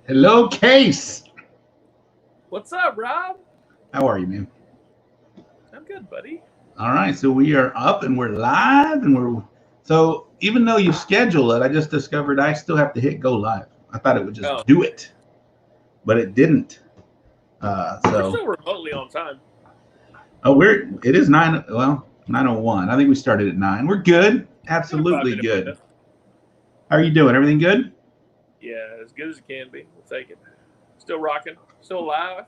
Hello, Case. What's up, Rob? How are you, man? I'm good, buddy. All right, so we are up and we're live, and so even though you schedule it, I just discovered I still have to hit go live. I thought it would just Oh, do it, but it didn't. we're So still remotely on time. it is 9:01. I think we started at 9. We're good, Got a absolutely 5-minute window. good. How are you doing? Everything good? Yeah, as good as it can be. We'll take it. Still rocking. Still alive.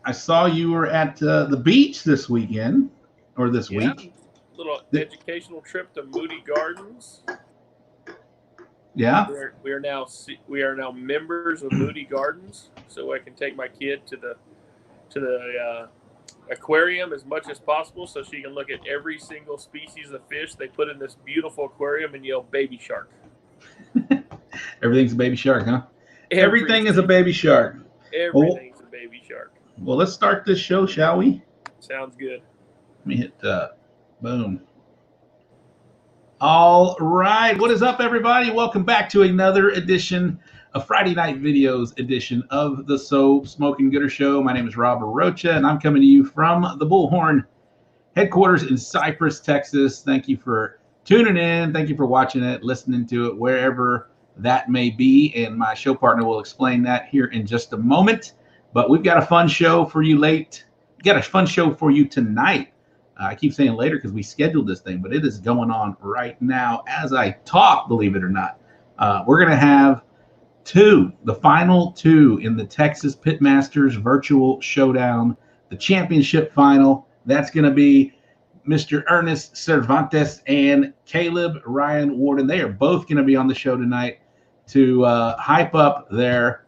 I saw you were at the beach this weekend or this Yeah. week. Little Th- educational trip to Moody Gardens. Yeah. We are now members of Moody Gardens, so I can take my kid to the aquarium as much as possible, so she can look at every single species of fish they put in this beautiful aquarium and yell "baby shark." Everything's a baby shark, huh? Every Everything is a baby shark. Well, everything's a baby shark. well, let's start this show, shall we? Sounds good. Let me hit boom. All right, what is up, everybody? Welcome back to another edition, a Friday night videos edition of the So Smoking Gooder Show. My name is Robert Rocha, and I'm coming to you from the Bullhorn headquarters in Cypress, Texas. Thank you for tuning in. Thank you for watching it, listening to it, wherever that may be. And my show partner will explain that here in just a moment. But we've got a fun show for you tonight. I keep saying later because we scheduled this thing, but it is going on right now as I talk, believe it or not. We're going to have the final two in the Texas Pitmasters Virtual Showdown, the championship final. That's going to be Mr. Ernest Cervantes and Caleb Ryan Warden. They are both going to be on the show tonight to hype up their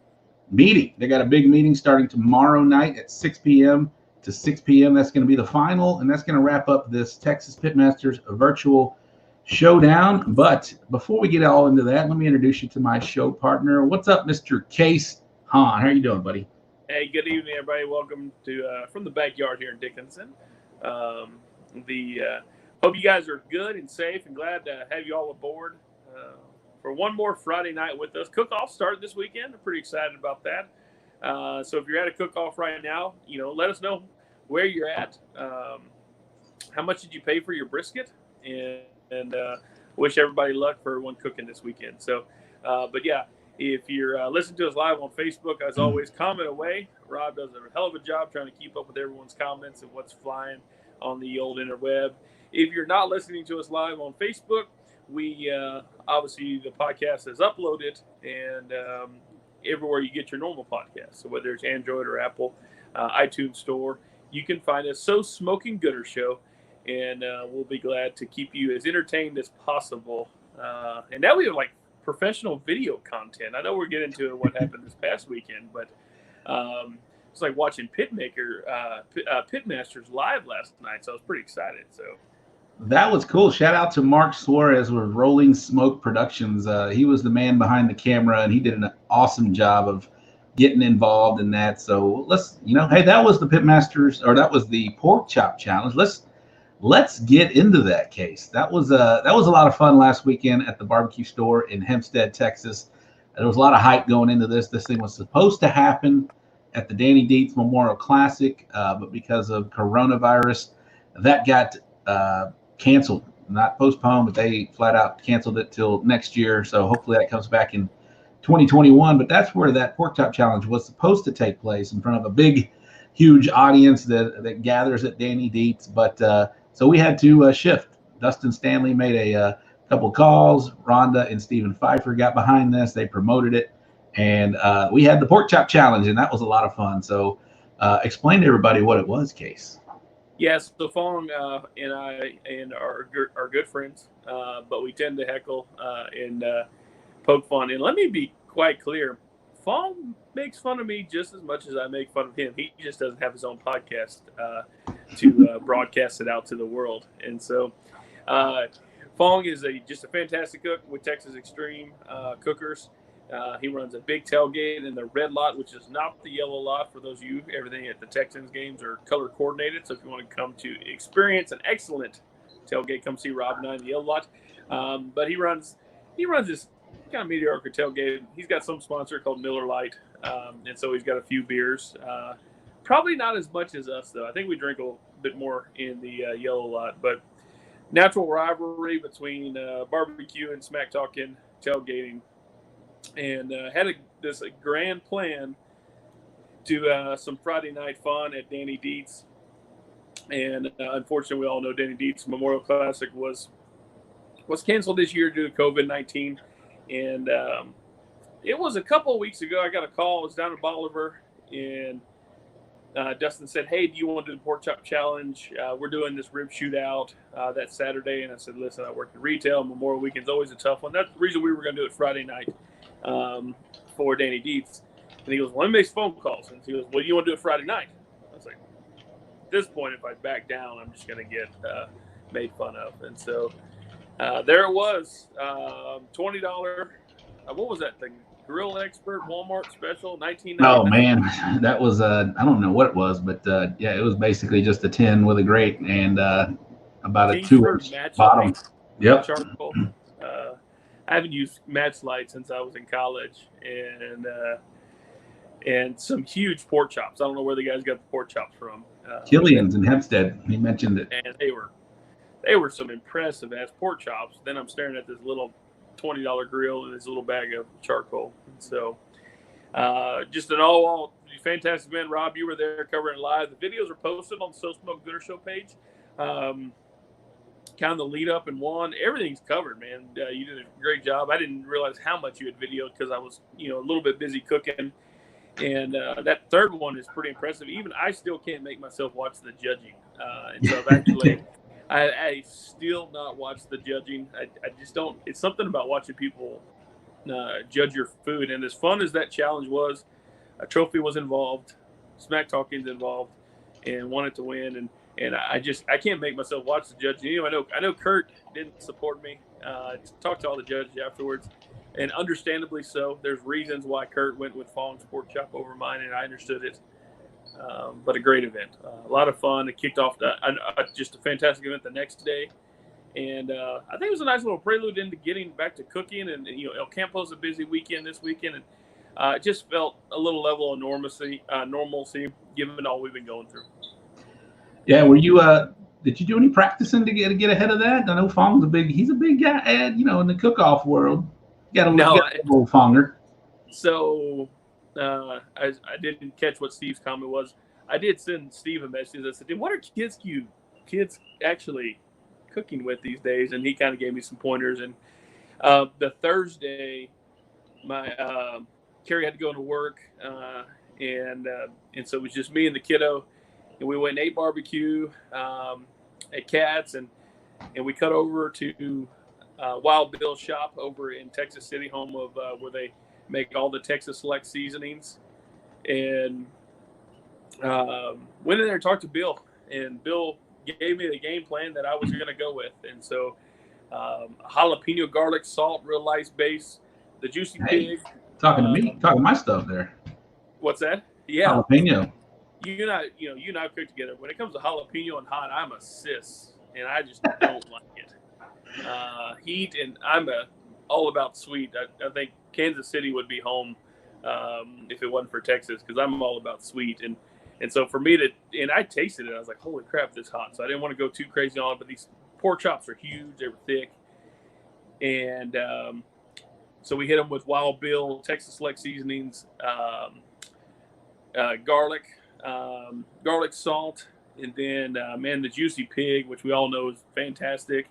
meeting. They got a big meeting starting tomorrow night at 6 p.m. to 6 p.m. That's going to be the final, and that's going to wrap up this Texas Pitmasters Virtual Showdown. But before we get all into that, let me introduce you to my show partner. What's up, Mr. Case Hahn? How are you doing, buddy? Hey, good evening, everybody. Welcome to from the backyard here in Dickinson. Hope you guys are good and safe, and glad to have you all aboard for one more Friday night with us. Cook-off started this weekend. I'm pretty excited about that. So if you're at a cook-off right now, let us know where you're at. How much did you pay for your brisket? And wish everybody luck for everyone cooking this weekend. So, but yeah, if you're listening to us live on Facebook, as always, comment away. Rob does a hell of a job trying to keep up with everyone's comments and what's flying on the old interweb. If you're not listening to us live on Facebook, we obviously the podcast is uploaded and everywhere you get your normal podcast. So whether it's Android or Apple, iTunes Store, you can find us. So Smoking Gooder Show. And we'll be glad to keep you as entertained as possible. And now we have like professional video content. I know we're getting into what happened this past weekend, but it's like watching Pitmasters live last night. So I was pretty excited. So that was cool. Shout out to Mark Suarez with Rolling Smoke Productions. He was the man behind the camera, and he did an awesome job of getting involved in that. So hey, that was the Pitmasters, or that was the Pork Chop Challenge. Let's get into that case. That was a lot of fun last weekend at the barbecue store in Hempstead, Texas. There was a lot of hype going into this. This thing was supposed to happen at the Danny Dietz Memorial Classic, but because of coronavirus, that got canceled. Not postponed, but they flat out canceled it till next year. So hopefully that comes back in 2021. But that's where that Pork Chop Challenge was supposed to take place, in front of a big, huge audience that gathers at Danny Dietz. But so we had to shift. Dustin Stanley made a couple calls. Rhonda and Stephen Pfeiffer got behind this. They promoted it. And we had the Pork Chop Challenge, and that was a lot of fun. So explain to everybody what it was, Case. yes, so Fong and I and are good friends, but we tend to heckle and poke fun. And let me be quite clear. Fong makes fun of me just as much as I make fun of him. He just doesn't have his own podcast to broadcast it out to the world. And so Fong is just a fantastic cook with Texas Extreme Cookers. He runs a big tailgate in the red lot, which is not the yellow lot. For those of you, everything at the Texans games are color coordinated. So if you want to come to experience an excellent tailgate, come see Rob and I in the yellow lot. But he runs this kind of mediocre tailgate. He's got some sponsor called Miller Lite, and so he's got a few beers. Probably not as much as us, though. I think we drink a little bit more in the yellow lot. But natural rivalry between barbecue and smack talking tailgating, and had this grand plan to some Friday night fun at Danny Dietz. And unfortunately, we all know Danny Dietz Memorial Classic was canceled this year due to COVID-19. And it was a couple of weeks ago. I got a call. I was down in Bolivar, and Dustin said, "Hey, do you want to do the pork chop challenge? We're doing this rib shootout that Saturday." And I said, "Listen, I work in retail. Memorial Weekend's always a tough one." That's the reason we were going to do it Friday night for Danny Dietz. And he goes, "Well, let me make phone calls." And he goes, "Well, you want to do it Friday night?" I was like, at this point, if I back down, I'm just going to get made fun of. And so there it was, $20. What was that thing? Grill Expert Walmart special, $19.99. Oh man, that was I don't know what it was, but yeah, it was basically just a tin with a grate and about a 2-inch bottom. Yep. Charcoal. I haven't used match light since I was in college, and some huge pork chops. I don't know where the guys got the pork chops from. Killian's in Hempstead. He mentioned it, and they were some impressive ass pork chops. Then I'm staring at this little $20 grill and this little bag of charcoal. And so just an all fantastic event. Rob, you were there covering it live. The videos are posted on the So Smoke Gooder Show page. Kind of the lead up and one. Everything's covered, man. You did a great job. I didn't realize how much you had videoed because I was, a little bit busy cooking. And that third one is pretty impressive. Even I still can't make myself watch the judging. And so I've actually I still not watch the judging. I just don't. It's something about watching people judge your food. And as fun as that challenge was, a trophy was involved, smack talking's involved, and wanted to win. And I can't make myself watch the judging. I know Kurt didn't support me. Talked to all the judges afterwards, and understandably so. There's reasons why Kurt went with Fong's pork chop over mine, and I understood it. But a great event, a lot of fun. It kicked off just a fantastic event the next day, and I think it was a nice little prelude into getting back to cooking. And El Campo's a busy weekend this weekend, and it just felt a little level of normalcy given all we've been going through. Yeah, were you? Did you do any practicing to get ahead of that? I know Fong's he's a big guy, in the cook-off world. You got a little Fonger. So. I didn't catch what Steve's comment was. I did send Steve a message. I said, "Dude, what are kids actually cooking with these days?" And he kind of gave me some pointers. And the Thursday, my Carrie had to go into work, and so it was just me and the kiddo, and we went and ate barbecue at Katz, and we cut over to Wild Bill's shop over in Texas City, home of where they make all the Texas Select seasonings, and went in there and talked to Bill, and Bill gave me the game plan that I was going to go with. And so jalapeno garlic salt, real nice base, the juicy pig. Talking to me, talking my stuff there. What's that? Yeah. Jalapeno. You and I cook together. When it comes to jalapeno and hot, I'm a sis, and I just don't like it. Heat, and I'm all about sweet. I think Kansas City would be home if it wasn't for Texas, because I'm all about sweet. And so for me and I tasted it, I was like, holy crap, this hot. So I didn't want to go too crazy on it, but these pork chops are huge. They were thick. And so we hit them with Wild Bill, Texas Select seasonings, garlic salt, and then, the juicy pig, which we all know is fantastic.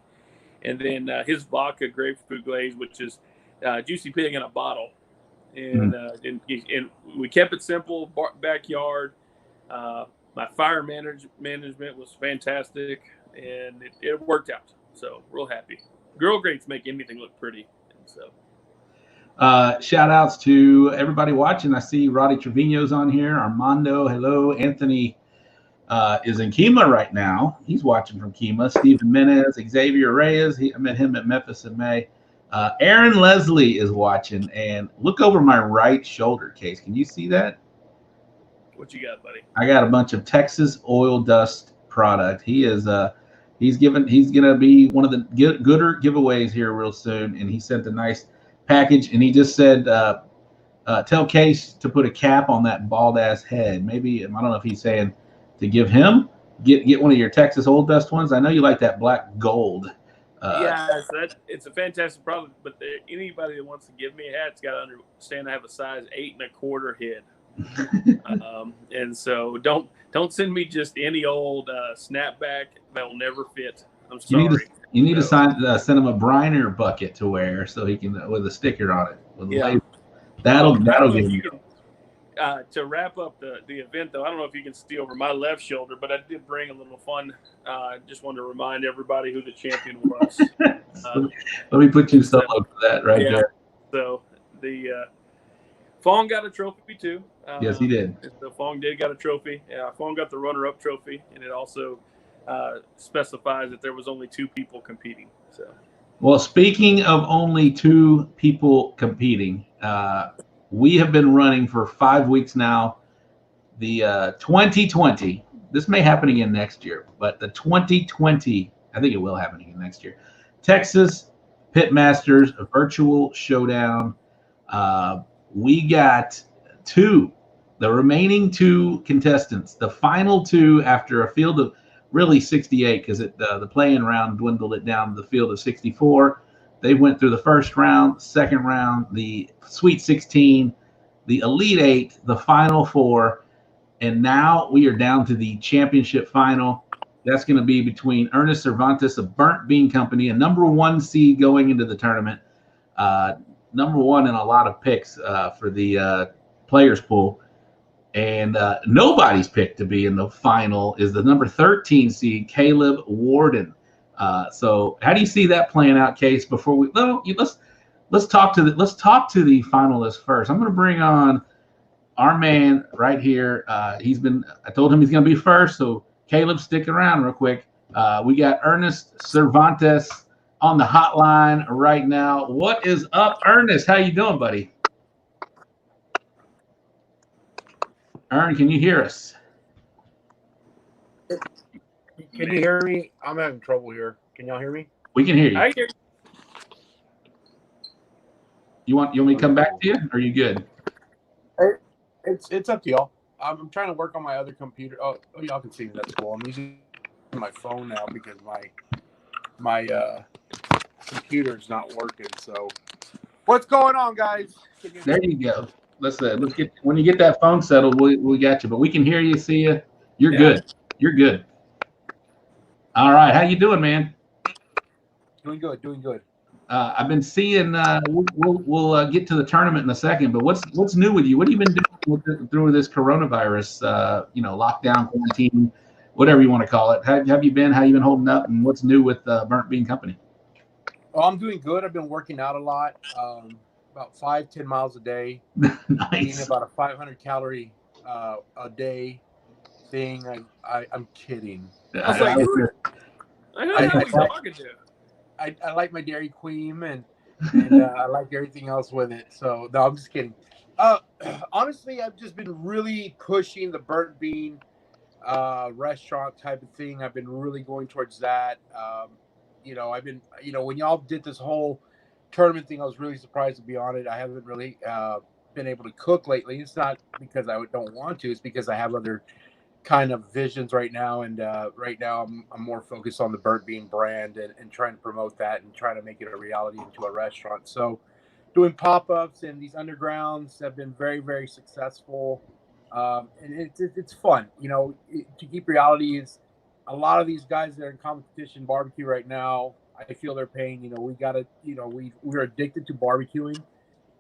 And then his vodka grapefruit glaze, which is juicy pig in a bottle. And we kept it simple, backyard. My fire management was fantastic, and it worked out. So real happy. Grill grates make anything look pretty. And so shout outs to everybody watching. I see Roddy Trevino's on here. Armando, hello. Anthony is in Kima right now. He's watching from Kima. Stephen Menez, Xavier Reyes. I met him at Memphis in May. Aaron Leslie is watching, and look over my right shoulder case. Can you see that? What you got, buddy? I got a bunch of Texas oil dust product. He is he's gonna be one of the gooder giveaways here real soon, and he sent a nice package, and he just said, tell Case to put a cap on that bald ass head. Maybe I don't know if he's saying to give him get one of your Texas Old Dust ones. I know you like that black gold. Yeah, so it's a fantastic product. But anybody that wants to give me a hat's got to understand I have a size 8 1/4 head. And so don't send me just any old snapback that'll never fit. I'm sorry. You need to send him a Briner bucket to wear so he can with a sticker on it. With that'll give you. To wrap up the event, though, I don't know if you can see over my left shoulder, but I did bring a little fun. Just wanted to remind everybody who the champion was. Let me put you solo for that there. So the Fong got a trophy too. Yes, he did. The Fong did got a trophy. Fong got the runner-up trophy, and it also specifies that there was only 2 people competing. So, well, speaking of only 2 people competing, we have been running for 5 weeks now. The 2020. This may happen again next year, but the 2020, I think it will happen again next year. Texas Pitmasters Virtual Showdown. We got 2, the remaining 2 contestants, the final 2 after a field of really 68, because the play-in round dwindled it down to the field of 64. They went through the first round, second round, the Sweet 16, the Elite 8, the Final 4, and now we are down to the championship final. That's going to be between Ernest Cervantes of Burnt Bean Company, a number 1 seed going into the tournament. Number 1 in a lot of picks for the players pool. And nobody's pick to be in the final is the number 13 seed, Caleb Warden. So how do you see that playing out, Case? Before let's talk to the finalists first. I'm going to bring on our man right here. I told him he's going to be first. So Caleb, stick around real quick. We got Ernest Cervantes on the hotline right now. What is up, Ernest? How you doing, buddy? Ern, can you hear us? Can you hear me? I'm having trouble here. Can y'all hear me? We can hear you. I hear. You want me to come back to you? Or are you good? It's up to y'all. I'm trying to work on my other computer. Oh, y'all can see me. That's cool. I'm using my phone now because my computer's not working. So, what's going on, guys? There you go. Let's get when you get that phone settled, we got you. But we can hear you, see you. You're good. You're good. All right, how you doing, man? Doing good. I've been seeing. We'll get to the tournament in a second. But what's new with you? What have you been doing through this coronavirus? Lockdown, quarantine, whatever you want to call it. How have you been? How you been holding up? And what's new with Burnt Bean Company? Oh, I'm doing good. I've been working out a lot. About 5-10 miles a day. Nice. Eating about a 500 calorie a day thing. I'm kidding. I was like, I know how he's talking to. I like my Dairy Queen and I like everything else with it. So no, I'm just kidding. Honestly, I've just been really pushing the Burnt Bean restaurant type of thing. I've been really going towards that. I've been when y'all did this whole tournament thing, I was really surprised to be on it. I haven't really been able to cook lately. It's not because I don't want to. It's because I have other kind of visions right now. And right now I'm more focused on the Burnt Bean brand and trying to promote that and trying to make it a reality into a restaurant. So doing pop-ups and these undergrounds have been very, very successful. And it's fun. To keep reality is a lot of these guys that are in competition barbecue right now, I feel their pain. We got to, we're addicted to barbecuing.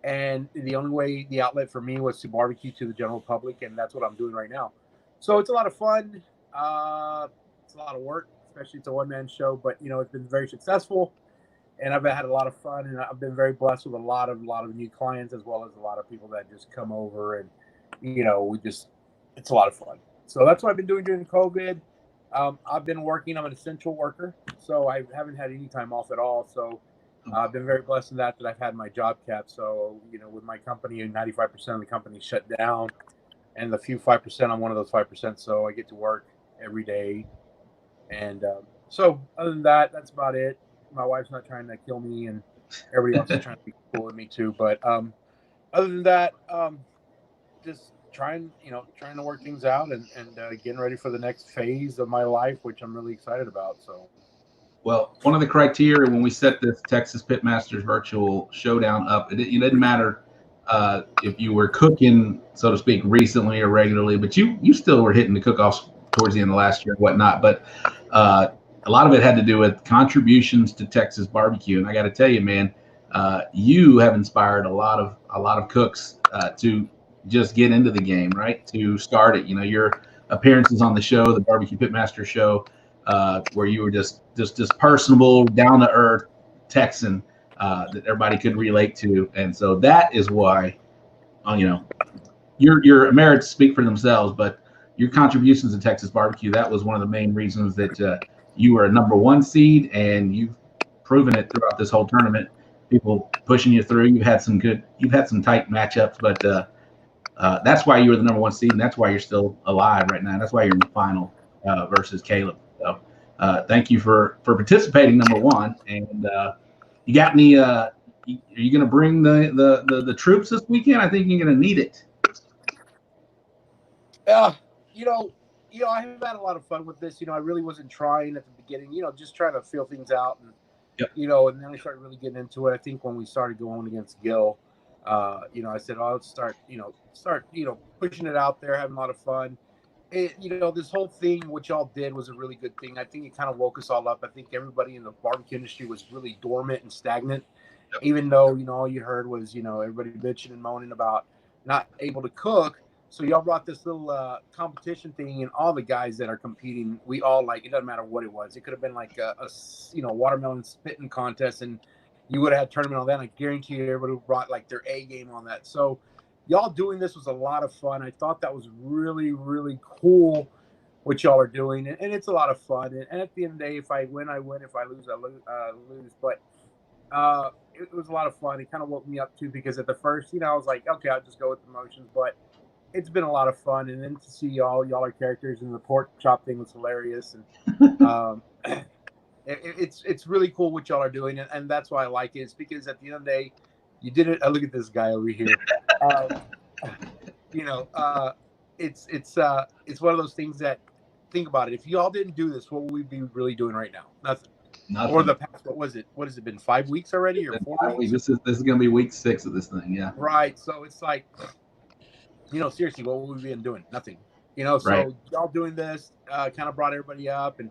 And the only way, the outlet for me was to barbecue to the general public. And that's what I'm doing right now. So it's a lot of fun. It's a lot of work, especially it's a one-man show. But, it's been very successful. And I've had a lot of fun. And I've been very blessed with a lot of new clients, as well as a lot of people that just come over. And, it's a lot of fun. So that's what I've been doing during COVID. I've been working. I'm an essential worker, so I haven't had any time off at all. So I've been very blessed in that I've had my job cap. So, with my company, 95% of the company shut down, and the few 5%, I'm one of those 5%. So I get to work every day. And so other than that, that's about it. My wife's not trying to kill me. And everybody else is trying to be cool with me too. But other than that, just trying to work things out and getting ready for the next phase of my life, which I'm really excited about. So. Well, one of the criteria when we set this Texas Pitmasters Virtual Showdown up, it didn't matter if you were cooking, so to speak, recently or regularly, but you still were hitting the cook-offs towards the end of last year and whatnot. But a lot of it had to do with contributions to Texas barbecue, and I got to tell you, man, you have inspired a lot of cooks to just get into the game, right? To start it. Your appearances on the show, the Barbecue Pitmaster Show. Where you were just personable, down to earth Texan that everybody could relate to, and so that is why, your merits speak for themselves. But your contributions to Texas barbecue, that was one of the main reasons that you were a #1 seed, and you've proven it throughout this whole tournament. People pushing you through. You've had some tight matchups, but that's why you were the #1 seed, and that's why you're still alive right now. That's why you're in the final versus Caleb. So thank you for participating, #1. And you got any? Are you going to bring the troops this weekend? I think you're going to need it. I have had a lot of fun with this. I really wasn't trying at the beginning. Just trying to feel things out, and yep. And then I started really getting into it. I think when we started going against Gil, I said, "Oh, let's start pushing it out there, having a lot of fun." This whole thing, what y'all did was a really good thing. I think it kind of woke us all up. I think everybody in the barbecue industry was really dormant and stagnant, even though, all you heard was, everybody bitching and moaning about not able to cook. So y'all brought this little competition thing, and all the guys that are competing, we all it doesn't matter what it was. It could have been like a watermelon spitting contest, and you would have had a tournament on that. And I guarantee you everybody brought their A game on that. So y'all doing this was a lot of fun. I thought that was really, really cool what y'all are doing, and it's a lot of fun. And at the end of the day, if I win, I win. If I lose, I lose. But it was a lot of fun. It kind of woke me up too, because at the first, I was like, okay, I'll just go with the motions. But it's been a lot of fun, and then to see y'all are characters, and the pork chop thing was hilarious, and it's really cool what y'all are doing, and that's why I like it. It's because at the end of the day, you did it. Look at this guy over here. It's one of those things that, think about it. If y'all didn't do this, what would we be really doing right now? Nothing. Or the past, what was it? What has it been? 5 weeks already, or 4 weeks? This is going to be week 6 of this thing. Yeah. Right. So it's like, seriously, what would we been doing? Nothing. So right. Y'all doing this kind of brought everybody up and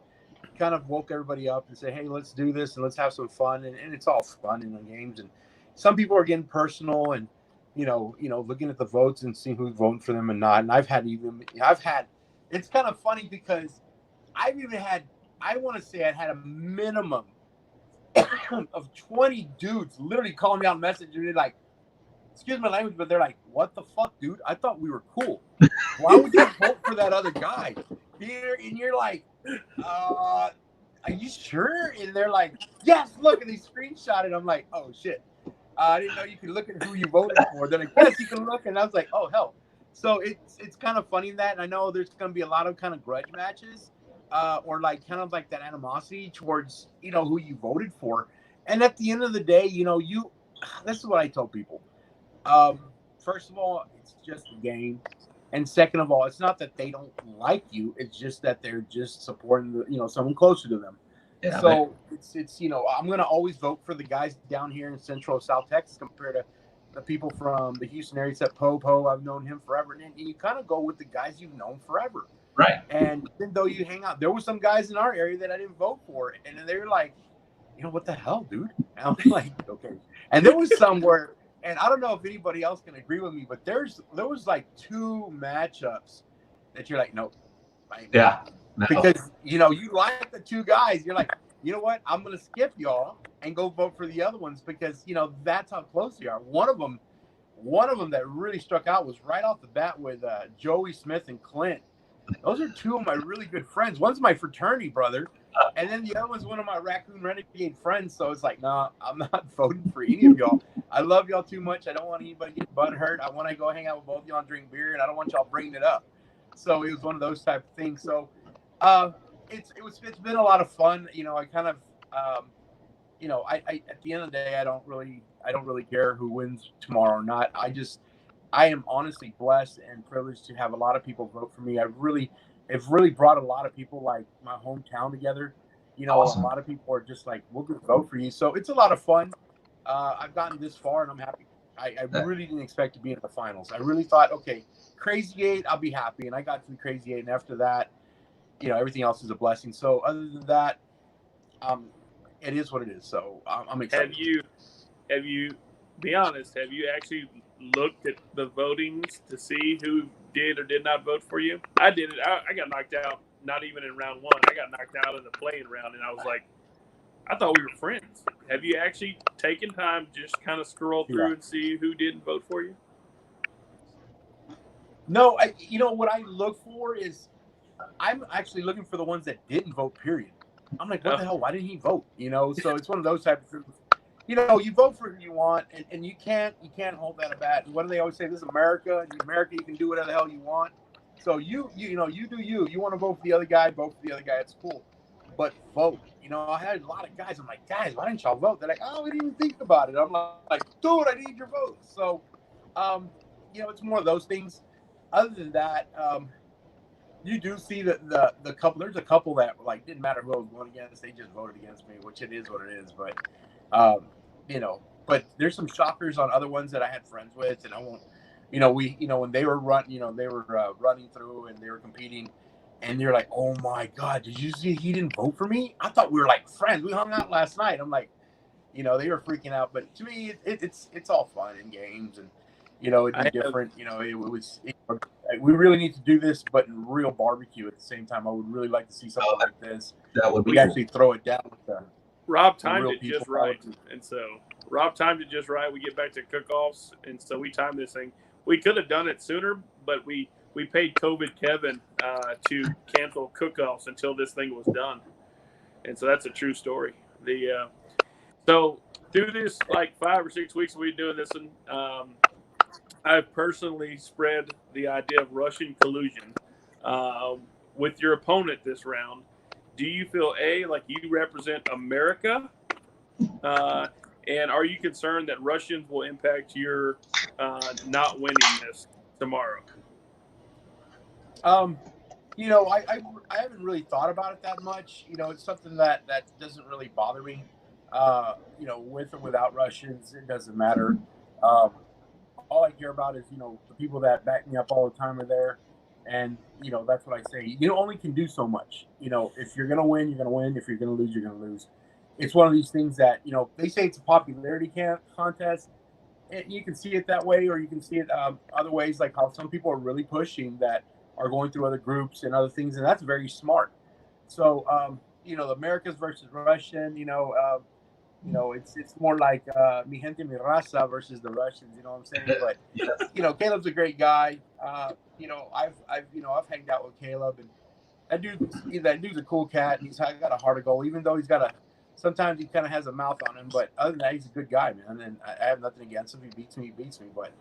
kind of woke everybody up and say, hey, let's do this and let's have some fun. And it's all fun in the games. And some people are getting personal and, looking at the votes and seeing who's voting for them and not. And I've had, it's kind of funny because I want to say I had a minimum of 20 dudes literally calling me out and messaging me like, excuse my language, but they're like, what the fuck, dude? I thought we were cool. Why would you vote for that other guy? And you're like, are you sure? And they're like, yes, look, and they screenshot it. I'm like, oh, shit. I didn't know you could look at who you voted for. They're like, yes, you can look. And I was like, oh, hell. So it's kind of funny that, and I know there's going to be a lot of kind of grudge matches or kind of that animosity towards, who you voted for. And at the end of the day, this is what I tell people. First of all, it's just a game. And second of all, it's not that they don't like you. It's just that they're just supporting, someone closer to them. Yeah, so it's I'm going to always vote for the guys down here in Central South Texas compared to the people from the Houston area. Except Popo, I've known him forever. And you kind of go with the guys you've known forever. Right. And even though you hang out, there were some guys in our area that I didn't vote for. And they were like, what the hell, dude? And I'm like, okay. And there was some where, and I don't know if anybody else can agree with me, but there was 2 matchups that you're like, nope. Yeah. No. Because, you like the 2 guys. You're like, you know what? I'm going to skip y'all and go vote for the other ones because, that's how close they are. One of them that really struck out was right off the bat with Joey Smith and Clint. Those are 2 of my really good friends. One's my fraternity brother, and then the other one's one of my Raccoon Renegade friends. So it's like, nah, I'm not voting for any of y'all. I love y'all too much. I don't want anybody to get butt hurt. I want to go hang out with both y'all and drink beer, and I don't want y'all bringing it up. So it was one of those type of things. So it's been a lot of fun. I kind of I at the end of the day, I don't really care who wins tomorrow or not. I am honestly blessed and privileged to have a lot of people vote for me. It's really brought a lot of people like my hometown together. Awesome. A lot of people are just like, we're going to vote for you. So it's a lot of fun. I've gotten this far and I'm happy. I really didn't expect to be in the finals. I really thought, okay, Crazy 8, I'll be happy. And I got to the Crazy 8. And after that, everything else is a blessing. So other than that, it is what it is. So I'm excited. Have you, be honest, have you actually looked at the votings to see who did or did not vote for you? I did it. I got knocked out, not even in round one. I got knocked out in the playing round, and I was like, I thought we were friends. Have you actually taken time to just kind of scroll through and see who didn't vote for you? No, what I look for is I'm actually looking for the ones that didn't vote, period. I'm like, what the hell? Why didn't he vote? So it's one of those type of things. You vote for who you want, and you can't hold that back. What do they always say? This is America. In America, you can do whatever the hell you want. So you do you. You want to vote for the other guy, vote for the other guy. It's cool. But vote. I had a lot of guys. I'm like, guys, why didn't y'all vote? They're like, oh, we didn't even think about it. I'm like, dude, I need your vote. So, it's more of those things. Other than that, you do see the couple. There's a couple that like didn't matter who I was going against. They just voted against me, which it is what it is. But, but there's some shockers on other ones that I had friends with, and I won't. When they were running through and they were competing. And they're like, oh, my God, did you see he didn't vote for me? I thought we were like friends. We hung out last night. I'm like, they were freaking out. But to me, it's all fun and games. And, it'd be different. We really need to do this, but in real barbecue at the same time. I would really like to see something like this. That would be cool. Actually throw it down. Rob timed it just right. And so Rob timed it just right. We get back to cook-offs. And so we timed this thing. We could have done it sooner, but we paid COVID Kevin to cancel cook-offs until this thing was done. And so that's a true story. So through this like 5 or 6 weeks we've been doing this, and I've personally spread the idea of Russian collusion with your opponent this round. Do you feel, A, like you represent America? And are you concerned that Russians will impact your not winning this tomorrow? I haven't really thought about it that much. It's something that doesn't really bother me. With or without Russians, it doesn't matter. All I care about is, the people that back me up all the time are there. And, that's what I say. You only can do so much. If you're going to win, you're going to win. If you're going to lose, you're going to lose. It's one of these things that, they say it's a popularity contest. And you can see it that way, or you can see it other ways, like how some people are really pushing that are going through other groups and other things, and that's very smart. So, the Americas versus Russian, it's more like mi gente mi raza versus the Russians. You know what I'm saying? But yes. Caleb's a great guy. I've hanged out with Caleb, and that dude's a cool cat. And he's got a heart of gold, even though sometimes he kind of has a mouth on him. But other than that, he's a good guy, man. And I have nothing against him. He beats me. But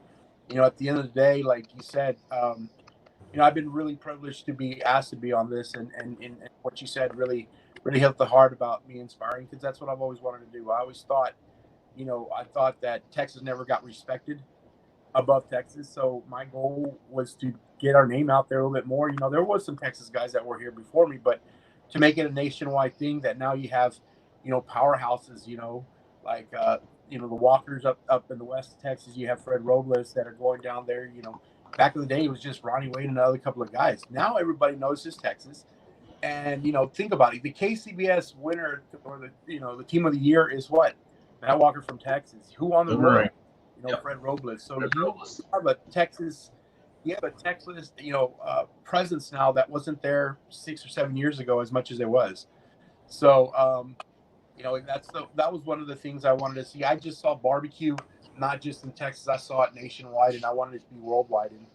at the end of the day, like you said. I've been really privileged to be asked to be on this, and what you said really hit the heart about me inspiring, because that's what I've always wanted to do. I always thought, I thought that Texas never got respected above Texas, so my goal was to get our name out there a little bit more. There was some Texas guys that were here before me, but to make it a nationwide thing, that now you have, powerhouses, like the Walkers up in the West of Texas. You have Fred Robles that are going down there, Back in the day, it was just Ronnie Wade and another couple of guys. Now everybody knows it's Texas. And, think about it. The KCBS winner, or the team of the year is what? Matt Walker from Texas. Who won the world? Fred Robles. So you have a Texas, presence now that wasn't there 6 or 7 years ago as much as it was. So, that was one of the things I wanted to see. I just saw barbecue, not just in Texas. I saw it nationwide, and I wanted it to be worldwide. And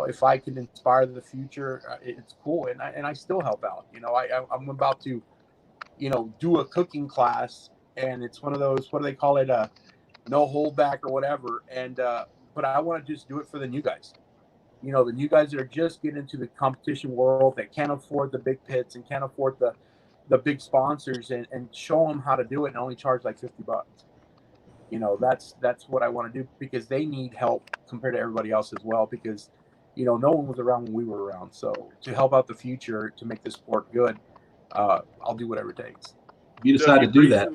if I could inspire the future, it's cool. And I still help out. I'm about to, do a cooking class, and it's one of those, what do they call it? No holdback or whatever. And but I want to just do it for the new guys. The new guys that are just getting into the competition world, that can't afford the big pits and can't afford the the big sponsors and show them how to do it and only charge like $50. You know, that's what I want to do, because they need help compared to everybody else as well, because, you know, no one was around when we were around. So to help out the future, to make the sport good, I'll do whatever it takes. If you decide to do that,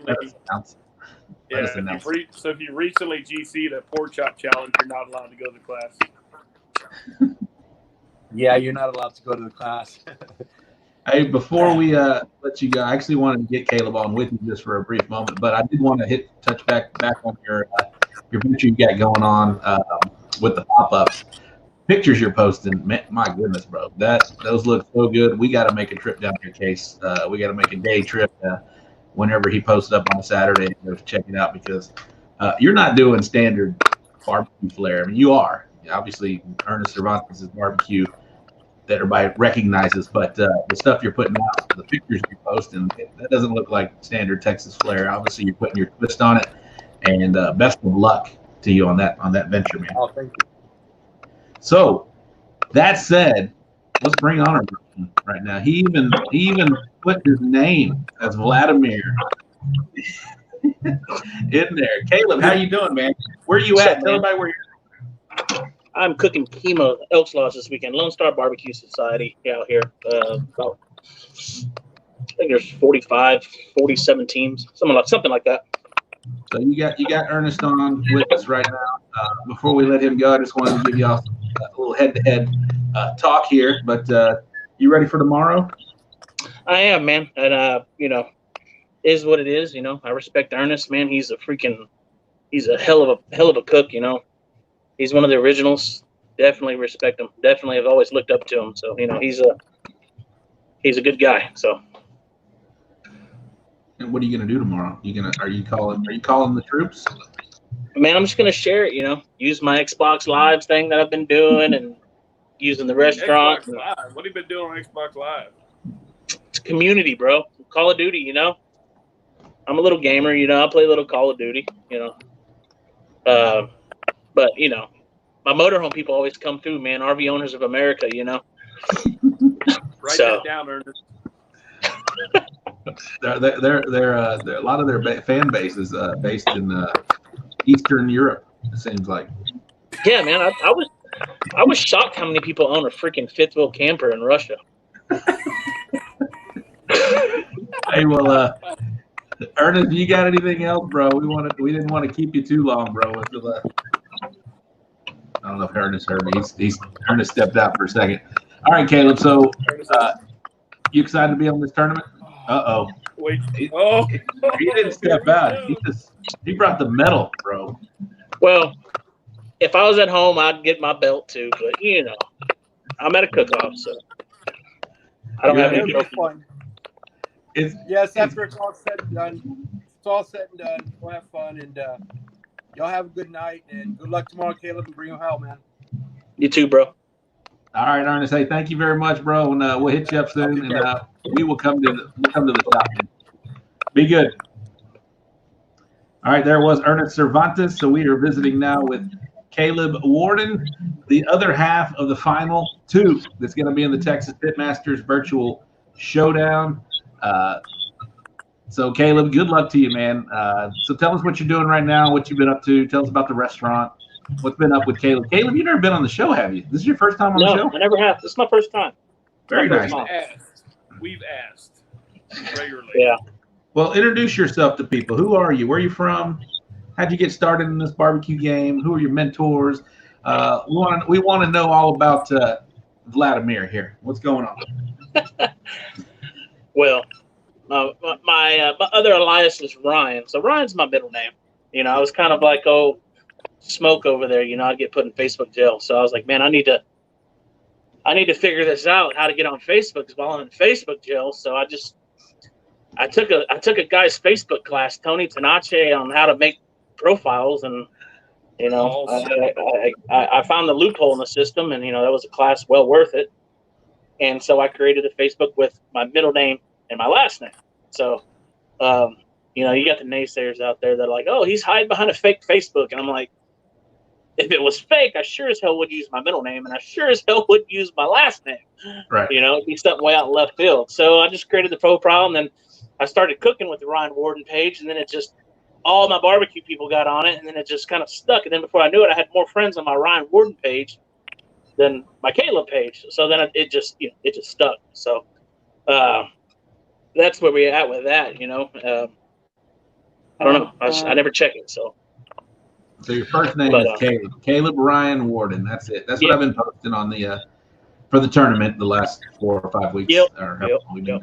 so if you recently GC'd a pork chop challenge, you're not allowed to go to the class. Yeah, you're not allowed to go to the class. Hey, before we let you go, I actually wanted to get Caleb on with you just for a brief moment, but I did want to touch back on your venture you got going on with the pop-ups. Pictures you're posting, my goodness, bro, those look so good. We got to make a trip down to your case. We got to make a day trip whenever he posts up on a Saturday to go check it out, because you're not doing standard barbecue flair. I mean, you are. Obviously, Ernest Cervantes is barbecue that everybody recognizes, but the stuff you're putting out, the pictures you're posting, that doesn't look like standard Texas flair. Obviously, you're putting your twist on it, and best of luck to you on that venture, man. Oh, thank you. So, that said, let's bring on our person right now. He even put his name as Vladimir in there. Caleb, how you doing, man? Where you at? Tell everybody where you're. I'm cooking chemo Elks Lodge this weekend. Lone Star Barbecue Society out here. About, I think there's 47 teams, something like that. So you got Ernest on with us right now. Before we let him go, I just wanted to give y'all a little head-to-head talk here. But you ready for tomorrow? I am, man. And you know, is what it is. You know, I respect Ernest, man. He's a hell of a cook. You know. He's one of the originals. Definitely respect him. Definitely have always looked up to him. So, you know, he's a good guy. So. And what are you gonna do tomorrow? Are you calling the troops? Man, I'm just gonna share it, you know. Use my Xbox Live thing that I've been doing and using the restaurant. Xbox Live. What have you been doing on Xbox Live? It's community, bro. Call of Duty, you know. I'm a little gamer, you know, I play a little Call of Duty, you know. But, you know, my motorhome people always come through, man. RV Owners of America, you know. Write that down, Ernest. They're a lot of their fan base is based in Eastern Europe. It seems like. Yeah, man. I was shocked how many people own a freaking fifth wheel camper in Russia. Hey, well, Ernest, you got anything else, bro? We didn't want to keep you too long, bro. I don't know if Ernest heard me. Ernest stepped out for a second. All right, Caleb. So, you excited to be on this tournament? Uh-oh. Wait. He didn't step out. He brought the medal, bro. Well, if I was at home, I'd get my belt too. But you know, I'm at a cook-off, so I don't have any. Fun. Yes, after it's all said and done, we'll have fun, and y'all have a good night, and good luck tomorrow, Caleb, and bring him hell, man. You too, bro. All right, Ernest. Hey, thank you very much, bro, and we'll hit you up soon, and we will come to the shop. Be good. All right, there was Ernest Cervantes. So we are visiting now with Caleb Warden, the other half of the final two that's going to be in the Texas Pitmasters Virtual Showdown. So, Caleb, good luck to you, man. So tell us what you're doing right now, what you've been up to. Tell us about the restaurant. What's been up with Caleb? Caleb, you've never been on the show, have you? This is your first time on the show? No, I never have. This is my first time. Very nice. We've asked regularly. Yeah. Well, introduce yourself to people. Who are you? Where are you from? How'd you get started in this barbecue game? Who are your mentors? We want to know all about Vladimir here. What's going on? Well, my other alias is Ryan. So Ryan's my middle name. You know, I was kind of like, Smoke over there. You know, I'd get put in Facebook jail. So I was like, man, I need to figure this out, how to get on Facebook, because while I'm in Facebook jail. So I took a guy's Facebook class, Tony Tanache, on how to make profiles, and you know, I found the loophole in the system, and you know, that was a class well worth it. And so I created a Facebook with my middle name and my last name. So, you know, you got the naysayers out there that are like, oh, he's hiding behind a fake Facebook, and I'm like, if it was fake, I sure as hell would use my middle name, and I sure as hell would use my last name. Right. You know, it'd be something way out in left field. So I just created the profile, and then I started cooking with the Ryan Warden page, and then it just, all my barbecue people got on it, and then it just kind of stuck. And then before I knew it, I had more friends on my Ryan Warden page than my Caleb page. So then it just stuck. So that's where we're at with that, you know. I don't know. I never check it, so. So your first name is Caleb Ryan Warden. That's it. That's what I've been posting on the for the tournament the last 4 or 5 weeks. We've been going.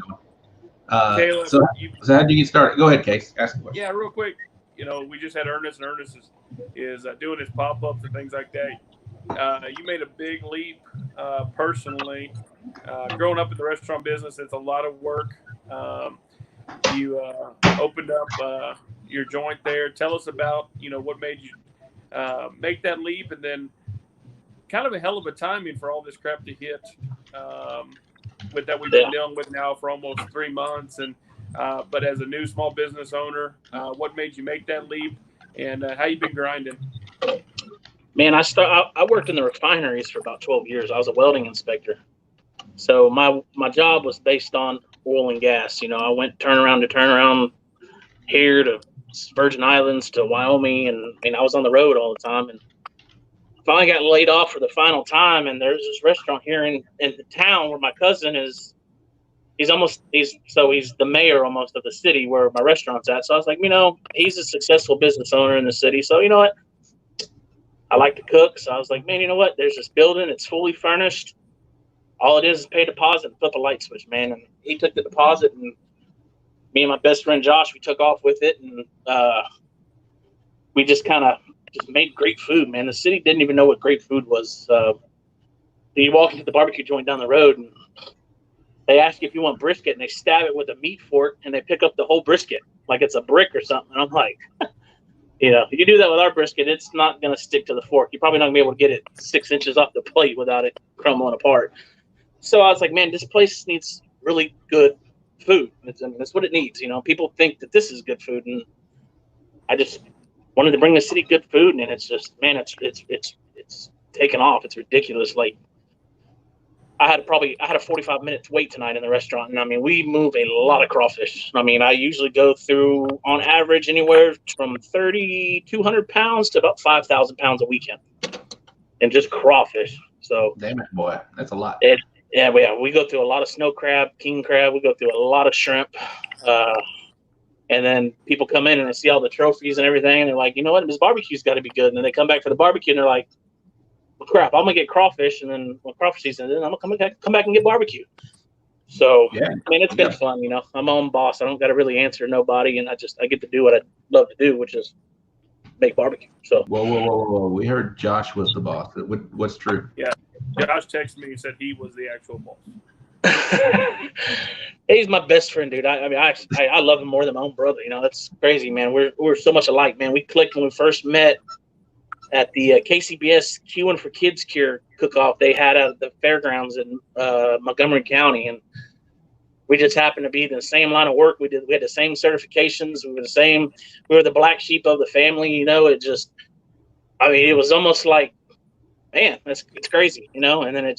Caleb, so how did you get started? Go ahead, Case. Ask the question. Yeah, real quick. You know, we just had Ernest, and Ernest is doing his pop-ups and things like that. You made a big leap personally. Growing up in the restaurant business, it's a lot of work. You opened up your joint there. Tell us about, you know, what made you make that leap, and then kind of a hell of a timing for all this crap to hit with that we've been dealing with now for almost 3 months. And but as a new small business owner, what made you make that leap, and how you been grinding? Man, I worked in the refineries for about 12 years. I was a welding inspector. So my job was based on oil and gas. You know, I went turnaround to turnaround here to Virgin Islands to Wyoming, and I was on the road all the time. And finally got laid off for the final time. And there's this restaurant here in the town where my cousin is. He's the mayor almost of the city where my restaurant's at. So I was like, you know, he's a successful business owner in the city. So you know what? I like to cook. So I was like, man, you know what? There's this building. It's fully furnished. All it is pay a deposit and flip a light switch, man. And he took the deposit, and me and my best friend Josh, we took off with it, and we just kind of made great food, man. The city didn't even know what great food was. You walk into the barbecue joint down the road, and they ask you if you want brisket, and they stab it with a meat fork, and they pick up the whole brisket like it's a brick or something. And I'm like, you know, if you do that with our brisket, it's not going to stick to the fork. You're probably not going to be able to get it 6 inches off the plate without it crumbling apart. So I was like, man, this place needs really good food. That's what it needs. You know, people think that this is good food, and I just wanted to bring the city good food, and it's just, man, it's taken off. It's ridiculous. Like I had a 45-minute wait tonight in the restaurant, and I mean, we move a lot of crawfish. I mean, I usually go through on average anywhere from 3,200 pounds to about 5,000 pounds a weekend, and just crawfish. So damn it, boy, that's a lot. Yeah, we go through a lot of snow crab, king crab. We go through a lot of shrimp. And then people come in and they see all the trophies and everything, and they're like, you know what, this barbecue's got to be good. And then they come back for the barbecue, and they're like, well, crap, I'm going to get crawfish. And then when crawfish season, then I'm going to come back and get barbecue. So, yeah. I mean, it's been fun, you know. I'm my own boss. I don't got to really answer to nobody, and I get to do what I love to do, which is make barbecue. So. Whoa. We heard Josh was the boss. What's true? Yeah. Josh texted me and said he was the actual boss. He's my best friend, dude. I love him more than my own brother. You know, that's crazy, man. We're so much alike, man. We clicked when we first met at the KCBS Queuing for Kids Cure cook-off they had at the fairgrounds in Montgomery County, and we just happened to be in the same line of work. We had the same certifications. We were the black sheep of the family. You know, it was almost like, man, it's crazy, you know. And then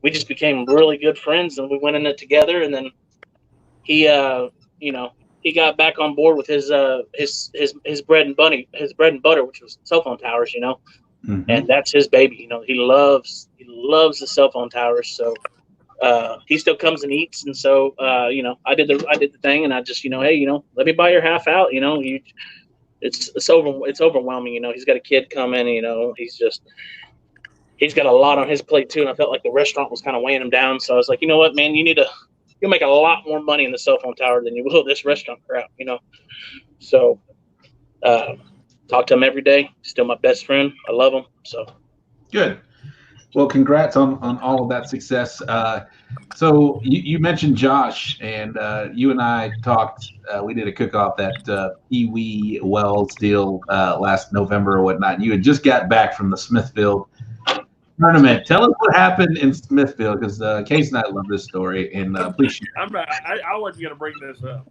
we just became really good friends, and we went in it together. And then he got back on board with his bread and butter, which was cell phone towers, you know. Mm-hmm. And that's his baby, you know. He loves the cell phone towers. So he still comes and eats, and so you know, I did the thing, and I just, you know, hey, you know, let me buy your half out, you know. It's overwhelming, you know. He's got a kid coming, you know. He's got a lot on his plate too, and I felt like the restaurant was kind of weighing him down. So I was like, you know what, man, you'll make a lot more money in the cell phone tower than you will this restaurant crap, you know. So talk to him every day. Still my best friend. I love him. So good. Well, congrats on all of that success. So you mentioned Josh, and you and I talked. We did a cook-off at Pee Wee Wells deal last November or whatnot. And you had just got back from the Smithfield tournament. Tell us what happened in Smithfield, because Case and I love this story, and please share. I wasn't going to bring this up.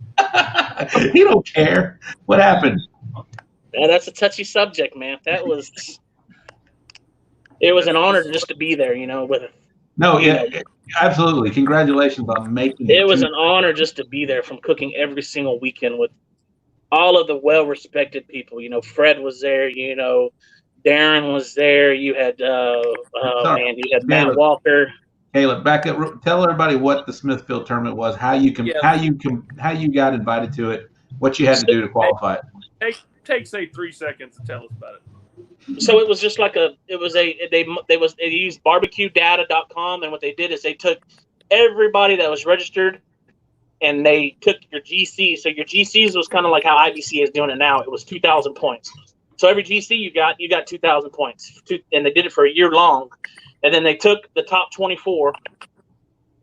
He don't care. What happened? Yeah, that's a touchy subject, man. That was It was an honor just to be there, with it. No, yeah, absolutely. Congratulations on making it. It was an honor just to be there, from cooking every single weekend with all of the well-respected people. Fred was there. Darren was there. You had you had Matt Walker. Caleb, back up. Tell everybody what the Smithfield tournament was. How you got invited to it. What you had to do to qualify it. Take 3 seconds to tell us about it. So it was just like they used barbecuedata.com, and what they did is they took everybody that was registered and they took your GC. So your GCs was kind of like how IBC is doing it now. It was 2,000 points. So every GC you got 2,000 points, and they did it for a year long. And then they took the top 24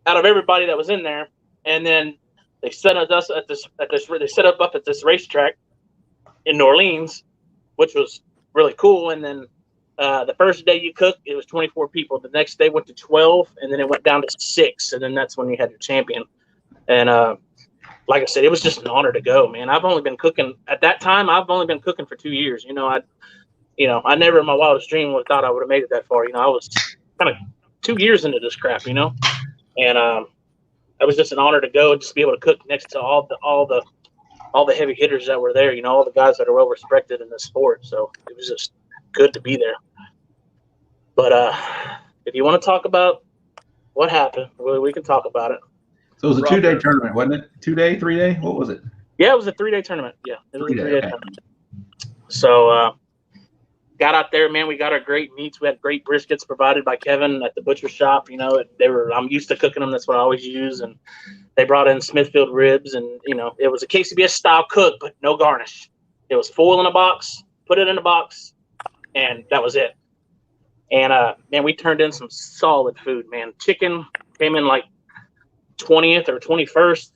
out of everybody that was in there, and then they set us they set up at this racetrack in New Orleans, which was really cool. And then the first day you cooked, it was 24 people. The next day went to 12, and then it went down to 6, and then that's when you had your champion. And like I said, it was just an honor to go, man. I've only been cooking at that time. I've only been cooking for 2 years. I never in my wildest dream would have thought I would have made it that far. I was kind of 2 years into this crap, and it was just an honor to go and just be able to cook next to all the heavy hitters that were there. All the guys that are well respected in this sport. So it was just good to be there. But if you want to talk about what happened, we can talk about it. So it was a 2-day tournament, wasn't it? 2-day, 3-day? What was it? Yeah, it was a 3-day tournament. Yeah, it was a 3-day tournament. So got out there, man. We got our great meats. We had great briskets provided by Kevin at the butcher shop. I'm used to cooking them. That's what I always use. And they brought in Smithfield ribs, and it was a KCBS style cook, but no garnish. It was foil in a box, put it in a box, and that was it. And man, we turned in some solid food, man. Chicken came in like 20th or 21st.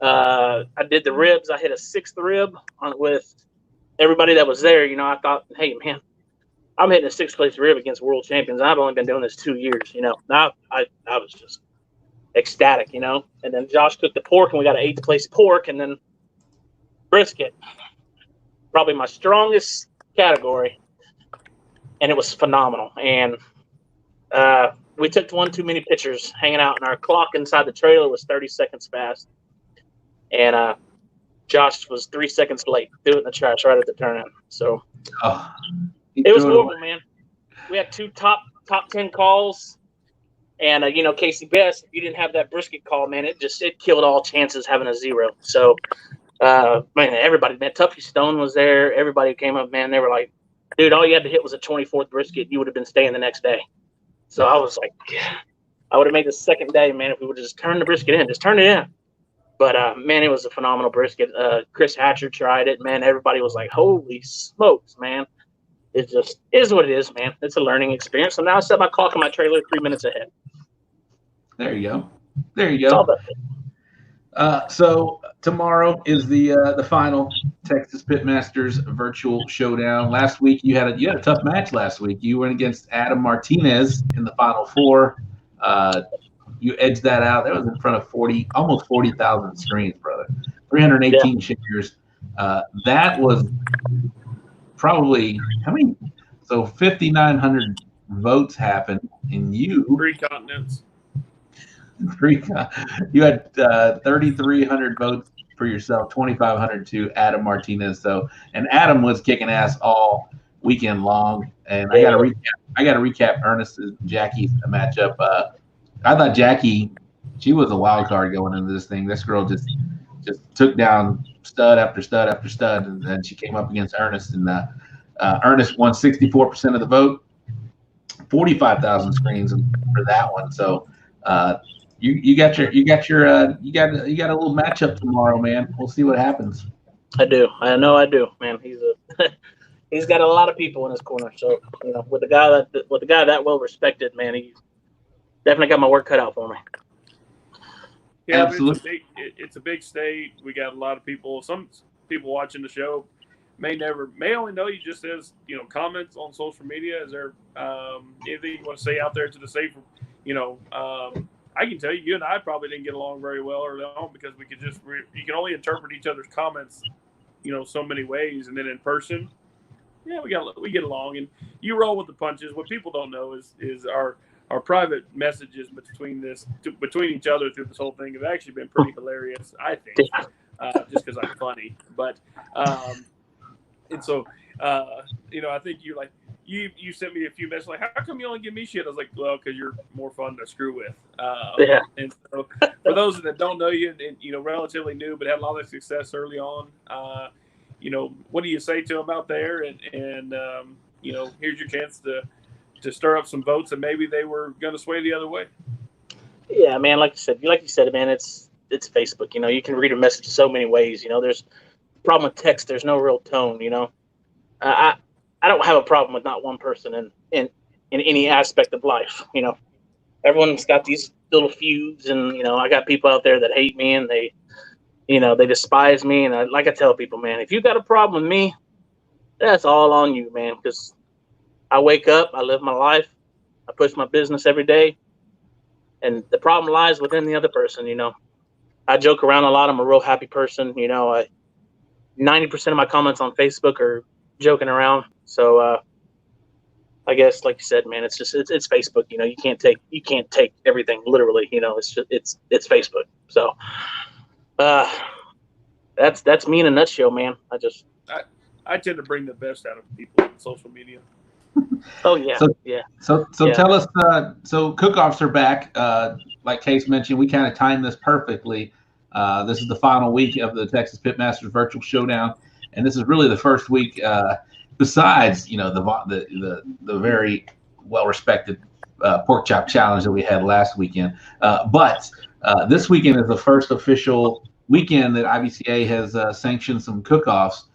I did the ribs. I hit a 6th rib with everybody that was there. I thought, hey, man, I'm hitting a 6th place rib against world champions. I've only been doing this 2 years. Now I was just ecstatic, And then Josh cooked the pork, and we got an 8th place pork, and then brisket, probably my strongest category, and it was phenomenal. And we took one too many pictures hanging out, and our clock inside the trailer was 30 seconds fast. And Josh was 3 seconds late. Threw it in the trash right at the turn in. So it was horrible, man. We had 2 top 10 calls. And, Casey Best, if you didn't have that brisket call, man, it killed all chances having a 0. So, man, everybody, man, Tuffy Stone was there. Everybody came up, man. They were like, dude, all you had to hit was a 24th brisket. You would have been staying the next day. So I was like, I would have made the second day, man, if we would have just turned the brisket in. Just turn it in. But, man, it was a phenomenal brisket. Chris Hatcher tried it, man. Everybody was like, holy smokes, man. It just is what it is, man. It's a learning experience. So now I set my clock in my trailer 3 minutes ahead. There you go. So tomorrow is the final Texas Pitmasters Virtual Showdown. Last week you had a tough match. Last week you went against Adam Martinez in the Final Four. You edged that out. That was in front of almost 40,000 screens, brother. 318 shares. That was probably how many? So 5,900 votes happened, and you 3 continents. You had 3,300 votes for yourself, 2,500 to Adam Martinez. So, and Adam was kicking ass all weekend long. And I got to recap Ernest and Jackie's matchup. I thought Jackie, she was a wild card going into this thing. This girl just took down stud after stud after stud, and then she came up against Ernest, and Ernest won 64% of the vote, 45,000 screens for that one. So. You got a little matchup tomorrow, man. We'll see what happens. I do. I know I do, man. He's got a lot of people in his corner. So, with the guy that well respected, man, he definitely got my work cut out for me. Yeah, absolutely. It's a big state. We got a lot of people. Some people watching the show may only know you just as, comments on social media. Is there anything you want to say out there to the safe, I can tell you and I probably didn't get along very well early on because we could you can only interpret each other's comments, so many ways. And then in person, Yeah, we get along, and you roll with the punches. What people don't know is our private messages between each other through this whole thing have actually been pretty hilarious, I think, just because I'm funny. But and so I think you sent me a few messages like, how come you only give me shit? I was like, well, because you're more fun to screw with. And so for those that don't know you, and relatively new but had a lot of success early on, what do you say to them out there? And here's your chance to stir up some votes, and maybe they were going to sway the other way. Yeah, man. Like you said, man, it's Facebook. You can read a message so many ways. There's a problem with text. There's no real tone. I don't have a problem with not one person in any aspect of life. Everyone's got these little feuds, and I got people out there that hate me, and they despise me. And like I tell people, man, if you got a problem with me, that's all on you, man. Because I wake up, I live my life, I push my business every day, and the problem lies within the other person. I joke around a lot. I'm a real happy person. 90% of my comments on Facebook are joking around. So I guess, like you said, man, it's Facebook. You can't take everything literally. It's Facebook. So that's me in a nutshell, man. I tend to bring the best out of people on social media. Oh yeah, So tell us. So cook-offs are back. Like Case mentioned, we kind of timed this perfectly. This is the final week of the Texas Pitmasters Virtual Showdown, and this is really the first week. Besides, the very well-respected pork chop challenge that we had last weekend, but this weekend is the first official weekend that IBCA has sanctioned some cook-offs.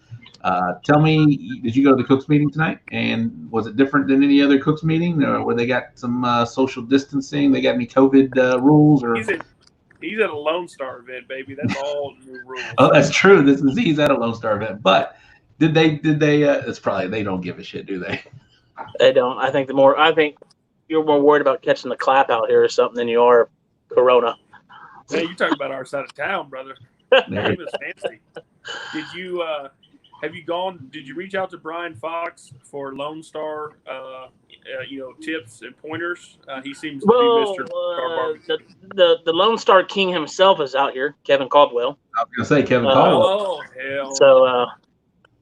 Tell me, did you go to the Cooks meeting tonight? And was it different than any other Cooks meeting, where they got some social distancing? They got any COVID rules? Or he's at a Lone Star event, baby. That's all new rules. Oh, that's true. He's at a Lone Star event, but. Did they? It's probably they don't give a shit, do they? They don't. I think you're more worried about catching the clap out here or something than you are Corona. Hey, you're talking about our side of town, brother. It was fancy. Did you have you gone? Did you reach out to Brian Fox for Lone Star? Tips and pointers. He seems to be Mr. The Lone Star King himself is out here, Kevin Caldwell. I was gonna say Kevin Caldwell. Oh hell. So.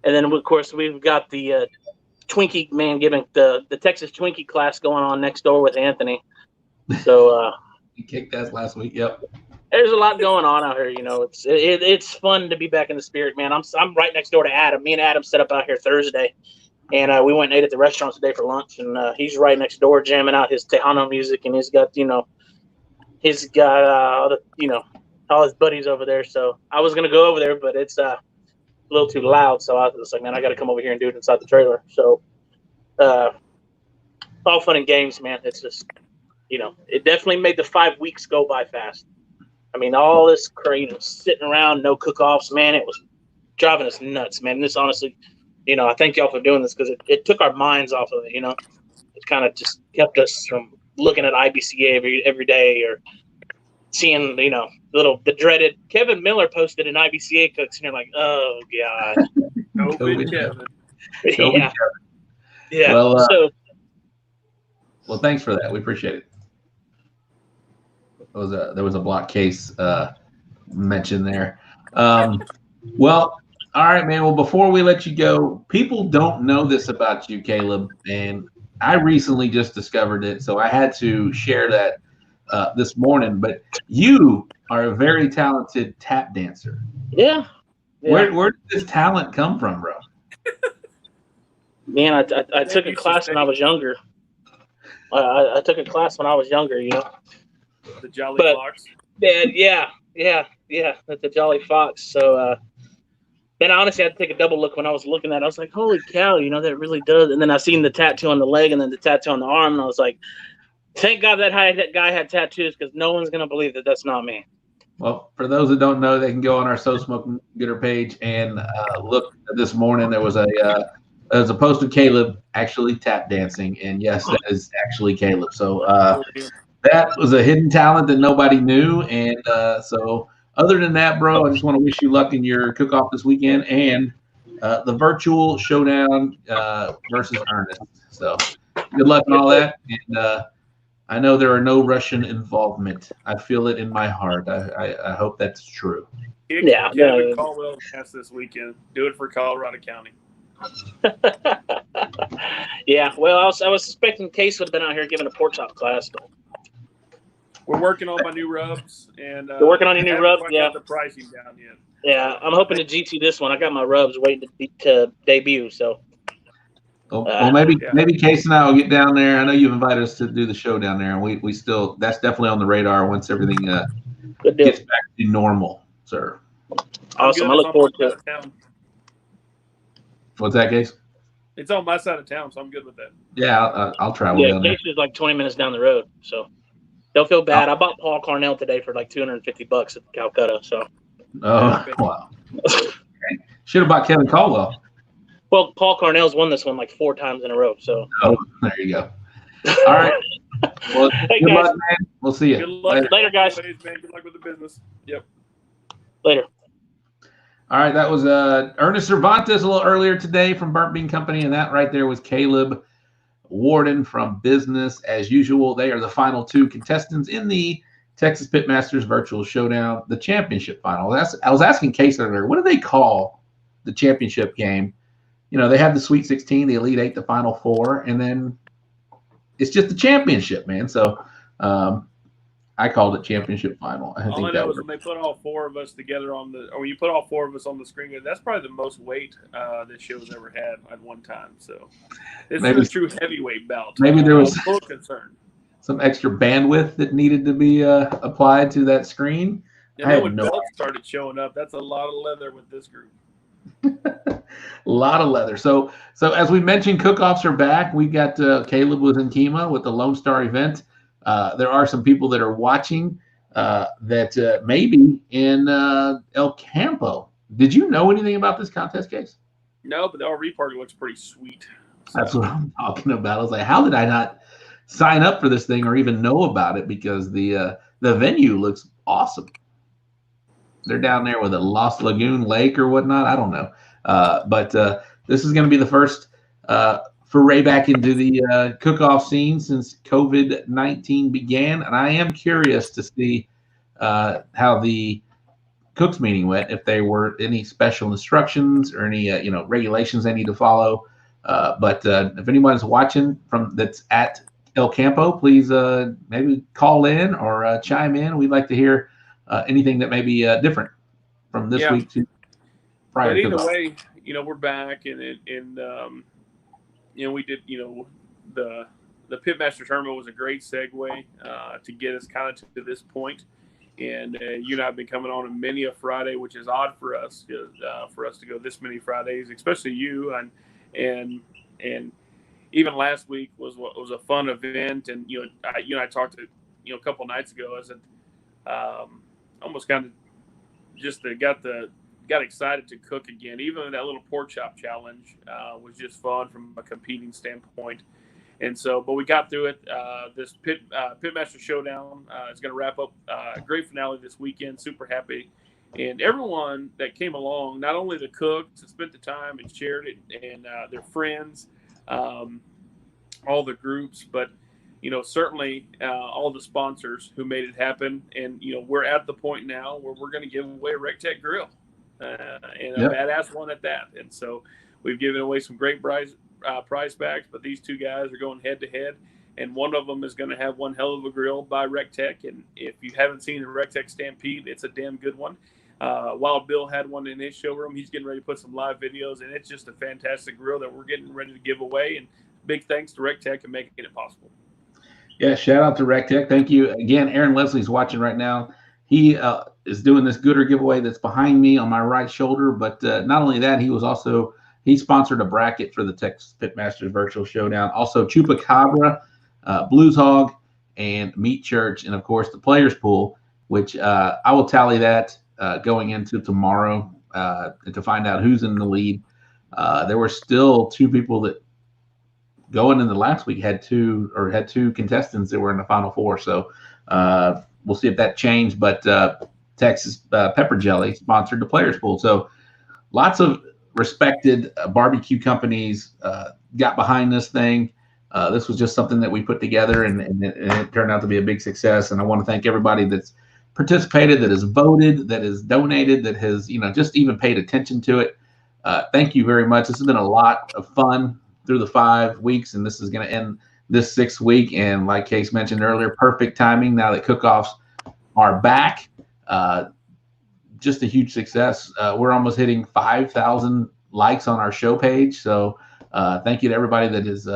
And then, of course, we've got the Twinkie man giving the Texas Twinkie class going on next door with Anthony. So he kicked ass last week. Yep. There's a lot going on out here. It's fun to be back in the spirit, man. I'm right next door to Adam. Me and Adam set up out here Thursday, and we went and ate at the restaurant today for lunch. And he's right next door jamming out his Tejano music, and he's got all his buddies over there. So I was gonna go over there, but it's a little too loud, so I was like, man, I got to come over here and do it inside the trailer. So all fun and games, man. It's just it definitely made the 5 weeks go by fast. I mean, all this sitting around, no cook-offs, man, it was driving us nuts, man. This honestly, I thank y'all for doing this, because it took our minds off of it. It kind of just kept us from looking at IBCA every day, or seeing the dreaded Kevin Miller posted an IBCA cooks, and you're like, oh god, COVID Kevin. Yeah. Well, thanks for that. We appreciate it. There was a block case mentioned there. Well, all right, man. Well, before we let you go, people don't know this about you, Caleb, and I recently just discovered it, so I had to share that this morning. But you are a very talented tap dancer. Yeah. Where did this talent come from, bro? Man, I took a class when I was younger. I took a class when I was younger, The Jolly Fox. Yeah. That's the Jolly Fox. So then I honestly had to take a double look when I was looking at it. I was like, holy cow, that really does. And then I seen the tattoo on the leg and then the tattoo on the arm, and I was like, thank God that guy had tattoos, because no one's going to believe that that's not me. Well, for those that don't know, they can go on our So Smoking Gooder page and look. This morning there was a post of Caleb actually tap dancing, and yes, that is actually Caleb. So that was a hidden talent that nobody knew, and so other than that, bro, I just want to wish you luck in your cook-off this weekend, and the virtual showdown versus Ernest. So good luck and all that. And I know there are no Russian involvement. I feel it in my heart. I hope that's true. Yeah, Kevin Caldwell has this weekend. Do it for Colorado County. Yeah, well, I was suspecting Case would have been out here giving a pork chop class. We're working on my new rubs, and you're working on your new rubs. Yeah, the pricing down yet. Yeah, I'm hoping to GT this one. I got my rubs waiting to debut. So, well, maybe Case and I will get down there. I know you've invited us to do the show down there, and we still that's definitely on the radar once everything gets back to normal, sir. Awesome. I look forward to it. What's that, Case? It's on my side of town, so I'm good with that. Yeah, I'll travel down there. Case is like 20 minutes down the road, so don't feel bad. I bought Paul Cornell today for like $250 at Calcutta. So. Oh, wow. Should have bought Kevin Caldwell. Well, Paul Cornell's won this one like 4 times in a row. So. Oh, there you go. All right. Well, hey, good guys. luck, man. We'll see you. Good luck. Later, guys. Man. Good luck with the business. Yep. Later. All right, that was Ernest Cervantes a little earlier today from Burnt Bean Company, and that right there was Caleb Warden from Business As Usual. They are the final 2 contestants in the Texas Pitmasters Virtual Showdown, the championship final. I was asking Case earlier, what do they call the championship game? You know, they have the Sweet 16, the Elite 8, the Final 4, and then it's just the championship, man. So I called it championship final. All I know is when they put all 4 of us together or when you put all 4 of us on the screen, that's probably the most weight this show's ever had at one time. So this is a true heavyweight bout. Maybe there was a little concern. Some extra bandwidth that needed to be applied to that screen. And then when belts started showing up, that's a lot of leather with this group. A lot of leather. So as we mentioned, cook-offs are back. We got Caleb was in Kima with the Lone Star event. There are some people that are watching that may be in El Campo. Did you know anything about this contest, Case? No, but the RV party looks pretty sweet. So. That's what I'm talking about. I was like, how did I not sign up for this thing or even know about it? Because the venue looks awesome. They're down there with a Lost Lagoon Lake or whatnot. I don't know. But this is going to be the first foray back into the cook-off scene since COVID-19 began. And I am curious to see how the cooks meeting went, if there were any special instructions or any regulations they need to follow. But if anyone's watching that's at El Campo, please maybe call in or chime in. We'd like to hear anything that may be different from this week to prior. But either way, we're back, and we did. The Pitmaster tournament was a great segue to get us kind of to this point. And you and I have been coming on many a Friday, which is odd for us to go this many Fridays, especially you and even last week was a fun event. And I talked to a couple nights ago. I said almost kind of just got excited to cook again. Even that little pork chop challenge was just fun from a competing standpoint. And so, but we got through it. This Pitmaster Showdown is going to wrap up a great finale this weekend. Super happy. And everyone that came along, not only the cooks that spent the time and shared it, and their friends, all the groups, but, certainly all the sponsors who made it happen. And, we're at the point now where we're going to give away a RecTech grill and a badass one at that. And so we've given away some great prize bags, but these 2 guys are going head to head, and one of them is going to have one hell of a grill by RecTech. And if you haven't seen the RecTech Stampede, it's a damn good one. Wild Bill had one in his showroom. He's getting ready to put some live videos, and it's just a fantastic grill that we're getting ready to give away. And big thanks to RecTech and making it possible. Yeah, shout out to RecTech. Thank you again. Aaron Leslie's watching right now. He is doing this gooder giveaway that's behind me on my right shoulder. But not only that, he sponsored a bracket for the Texas Pitmasters Virtual Showdown. Also, Chupacabra, Blues Hog, and Meat Church, and of course the Players Pool, which I will tally that going into tomorrow to find out who's in the lead. There were still 2 people that going in the last week had 2 contestants that were in the Final 4. So we'll see if that changed. But Texas Pepper Jelly sponsored the Players Pool. So lots of respected barbecue companies got behind this thing. This was just something that we put together, and it turned out to be a big success. And I want to thank everybody that's participated, that has voted, that has donated, that has, just even paid attention to it. Thank you very much. This has been a lot of fun through the 5 weeks, and this is going to end this 6th week. And like Case mentioned earlier, perfect timing now that cook-offs are back. Just a huge success. We're almost hitting 5,000 likes on our show page. So thank you to everybody that has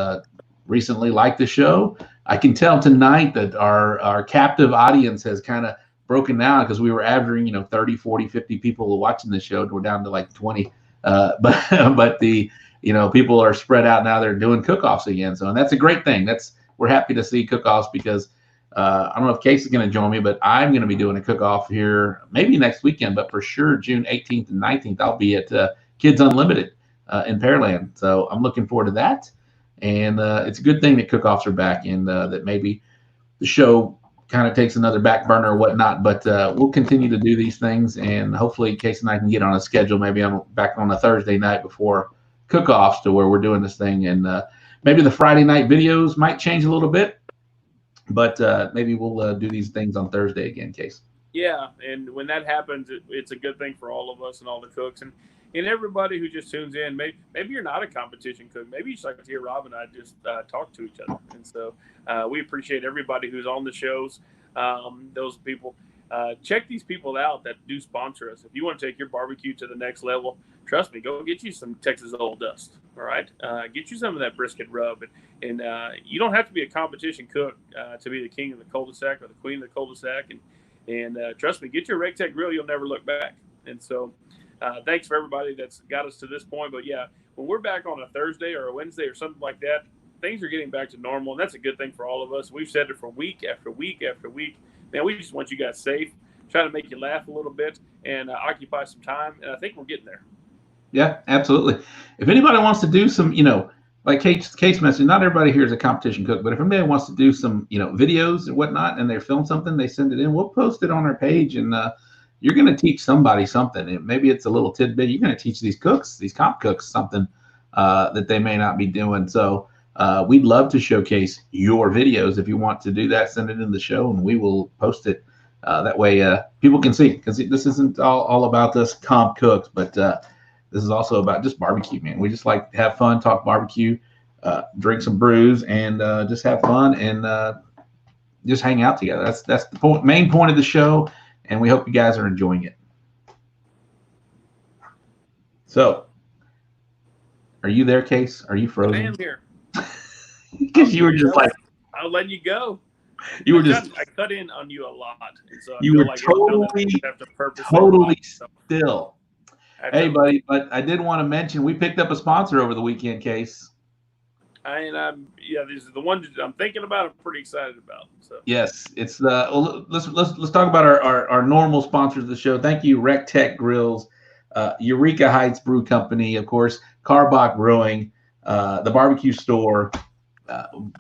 recently liked the show. I can tell tonight that our captive audience has kind of broken down, because we were averaging 30, 40, 50 people watching the show. We're down to like 20. But the people are spread out now. They're doing cook-offs again. So, and that's a great thing. We're happy to see cook-offs, because I don't know if Case is going to join me, but I'm going to be doing a cook-off here maybe next weekend, but for sure June 18th and 19th I'll be at Kids Unlimited in Pearland. So I'm looking forward to that. And it's a good thing that cook-offs are back, and that maybe the show kind of takes another back burner or whatnot, but we'll continue to do these things, and hopefully Case and I can get on a schedule. Maybe I'm back on a Thursday night before cook-offs to where we're doing this thing, and maybe the Friday night videos might change a little bit, but maybe we'll do these things on Thursday again, Case. Yeah, and when that happens, it's a good thing for all of us and all the cooks and everybody who just tunes in. Maybe you're not a competition cook. Maybe you just like to hear Rob and I just talk to each other. And so we appreciate everybody who's on the shows. Those people, check these people out that do sponsor us. If you want to take your barbecue to the next level, trust me, go get you some Texas Old Dust. All right, get you some of that brisket rub, and you don't have to be a competition cook to be the king of the cul-de-sac or the queen of the cul-de-sac. And trust me, get your RegTech grill. You'll never look back. And so. Thanks for everybody that's got us to this point. But yeah, when we're back on a Thursday or a Wednesday or something like that, things are getting back to normal, and that's a good thing for all of us. We've said it for week after week after week. Man, we just want you guys safe, try to make you laugh a little bit, and occupy some time. And I think we're getting there. Yeah, absolutely. If anybody wants to do some, like Case mentioned, not everybody here is a competition cook, but if anybody wants to do some, videos and whatnot, and they film something, they send it in, we'll post it on our page, and you're going to teach somebody something. Maybe it's a little tidbit. You're going to teach these cooks, these comp cooks, something that they may not be doing. So we'd love to showcase your videos. If you want to do that, send it in the show, and we will post it. That way people can see, because this isn't all about us comp cooks, but this is also about just barbecue, man. We just like to have fun, talk barbecue, drink some brews, and just have fun, and just hang out together. That's the main point of the show. And we hope you guys are enjoying it. So, are you there, Case? Are you frozen? I am here. Because you were just like, I'll let you go. I cut in on you a lot. And so you were like totally still. Hey, buddy, but I did want to mention we picked up a sponsor over the weekend, Case. These are the ones I'm thinking about. I'm pretty excited about. So yes, it's let's talk about our normal sponsors of the show. Thank you, RegTech Grills, Eureka Heights Brew Company, of course, Carbach Brewing, the Barbecue Store. And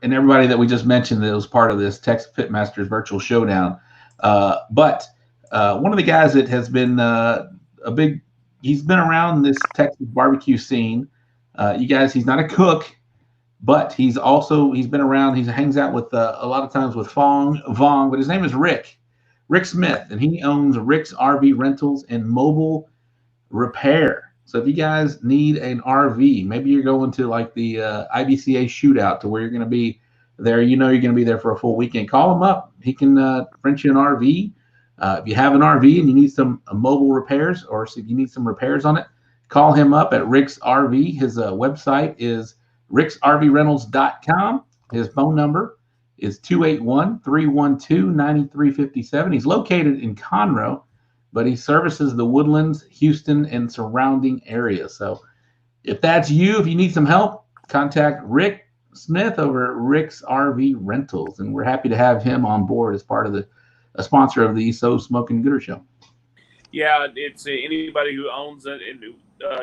everybody that we just mentioned that was part of this Texas Pitmasters Virtual Showdown. But one of the guys that has been he's been around this Texas barbecue scene. You guys, he's not a cook, but he's been around. He hangs out with a lot of times with Vong, but his name is Rick Smith, and he owns Rick's RV Rentals and Mobile Repair. So if you guys need an RV, maybe you're going to like the IBCA shootout to where you're going to be there, you're going to be there for a full weekend, call him up. He can rent you an RV. If you have an RV and you need some mobile repairs, or if you need some repairs on it, call him up at Rick's RV. His website is ricksrvrentals.com. His phone number is 281-312-9357. He's located in Conroe, but he services the Woodlands, Houston, and surrounding areas. So if that's you, if you need some help, contact Rick Smith over at Rick's RV Rentals. And we're happy to have him on board as part of a sponsor of the So Smoking Gooder Show. Yeah, it's anybody who owns a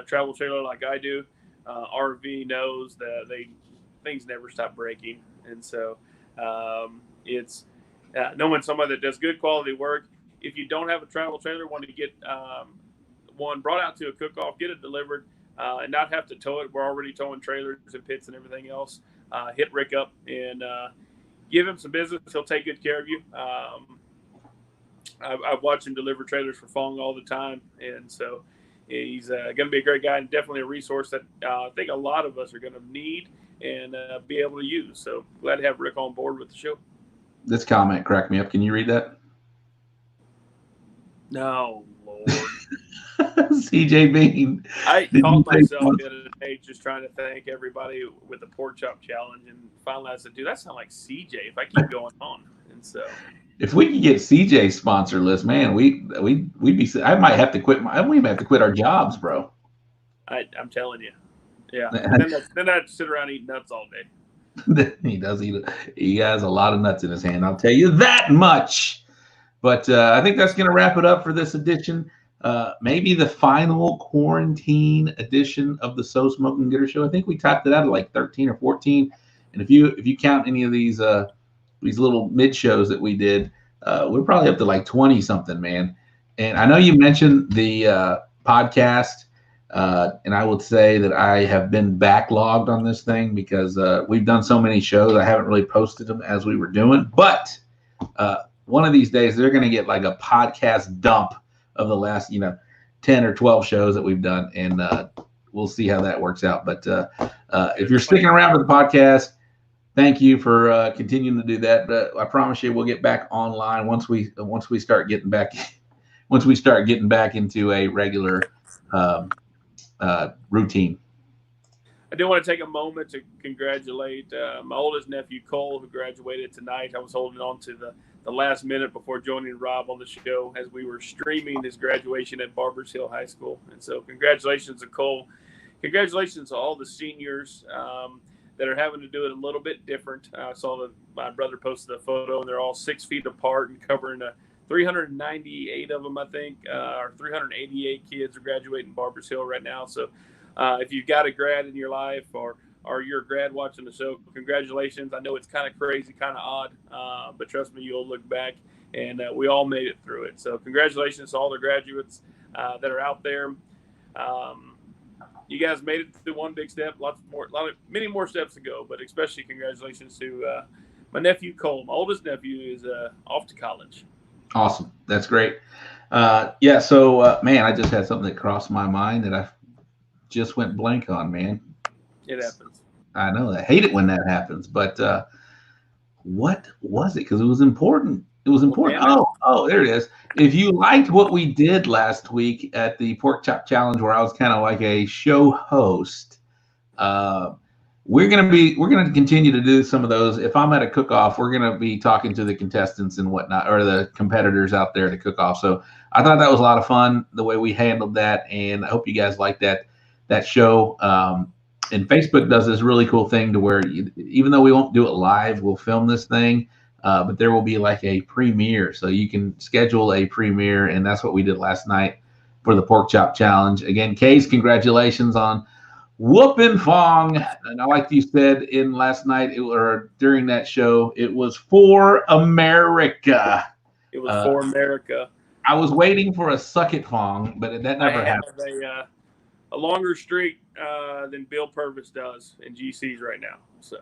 travel trailer like I do, RV knows that things never stop breaking, and so it's knowing somebody that does good quality work. If you don't have a travel trailer, want to get one, brought out to a cook-off, get it delivered, and not have to tow it. We're already towing trailers and pits and everything else. Hit Rick up and give him some business. He'll take good care of you. I've watched him deliver trailers for Fong all the time, and so he's going to be a great guy and definitely a resource that I think a lot of us are going to need and be able to use. So glad to have Rick on board with the show. This comment cracked me up. Can you read that? No, Lord. CJ Bean. I caught myself the other day just trying to thank everybody with the pork chop challenge, and finally I said, dude, that sounds like CJ if I keep going on. And so if we could get CJ sponsor list, man, we'd be. I might have to quit. We might have to quit our jobs, bro. I'm telling you, yeah. then I'd sit around eating nuts all day. He does eat. He has a lot of nuts in his hand. I'll tell you that much. But I think that's going to wrap it up for this edition. Maybe the final quarantine edition of the So Smoking Gooder Show. I think we topped it out at like 13 or 14. And if you count any of these little mid shows that we did, we're probably up to like 20 something, man. And I know you mentioned the podcast, and I would say that I have been backlogged on this thing because we've done so many shows. I haven't really posted them as we were doing, but one of these days they're going to get like a podcast dump of the last 10 or 12 shows that we've done, and we'll see how that works out. But if you're sticking around for the podcast, thank you for continuing to do that. I promise you we'll get back online once we start getting back into a regular routine. I do want to take a moment to congratulate my oldest nephew, Cole, who graduated tonight. I was holding on to the last minute before joining Rob on the show as we were streaming his graduation at Barbers Hill High School. And so congratulations to Cole. Congratulations to all the seniors that are having to do it a little bit different. I saw my brother posted a photo, and they're all 6 feet apart and covering 398 of them, I think, or 388 kids are graduating Barbers Hill right now. So if you've got a grad in your life or you're a grad watching the show, congratulations. I know it's kind of crazy, kind of odd, but trust me, you'll look back, and we all made it through it. So congratulations to all the graduates that are out there. You guys made it through one big step, many more steps to go, but especially congratulations to my nephew, Cole. My oldest nephew is off to college. Awesome. That's great. So, man, I just had something that crossed my mind that I just went blank on, man. It happens. I know. I hate it when that happens. But what was it? Because it was important. It was important. Oh, there it is. If you liked what we did last week at the Pork Chop Challenge, where I was kind of like a show host, we're gonna continue to do some of those. If I'm at a cook-off, we're gonna be talking to the contestants and whatnot, or the competitors out there to cook off. So I thought that was a lot of fun the way we handled that, and I hope you guys like that show. And Facebook does this really cool thing to where even though we won't do it live, we'll film this thing, but there will be like a premiere. So you can schedule a premiere, and that's what we did last night for the Pork Chop Challenge. Again, Case, congratulations on whooping Fong. And like you said in last night or during that show, it was for America. It was for America. I was waiting for a suck it Fong, but that never happened. A longer streak than Bill Purvis does in GCs right now. So,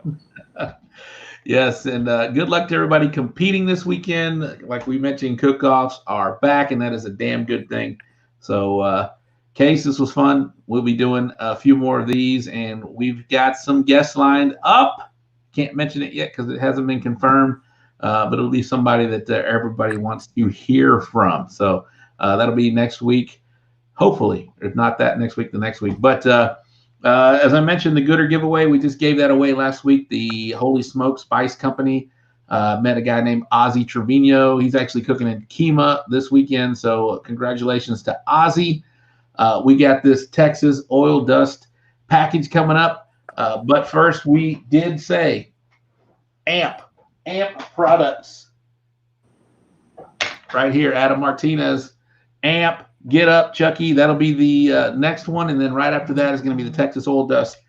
yes, and good luck to everybody competing this weekend. Like we mentioned, cook-offs are back, and that is a damn good thing. So, Case, this was fun. We'll be doing a few more of these, and we've got some guests lined up. Can't mention it yet because it hasn't been confirmed, but it'll be somebody that everybody wants to hear from. So that'll be next week. Hopefully, if not that next week, the next week. But as I mentioned, the Gooder giveaway, we just gave that away last week. The Holy Smoke Spice Company met a guy named Ozzy Trevino. He's actually cooking in Kemah this weekend. So congratulations to Ozzy. We got this Texas oil dust package coming up. But first, we did say AMP products. Right here, Adam Martinez, AMP. Get up, Chucky. That'll be the next one. And then right after that is going to be the Texas Oil Dust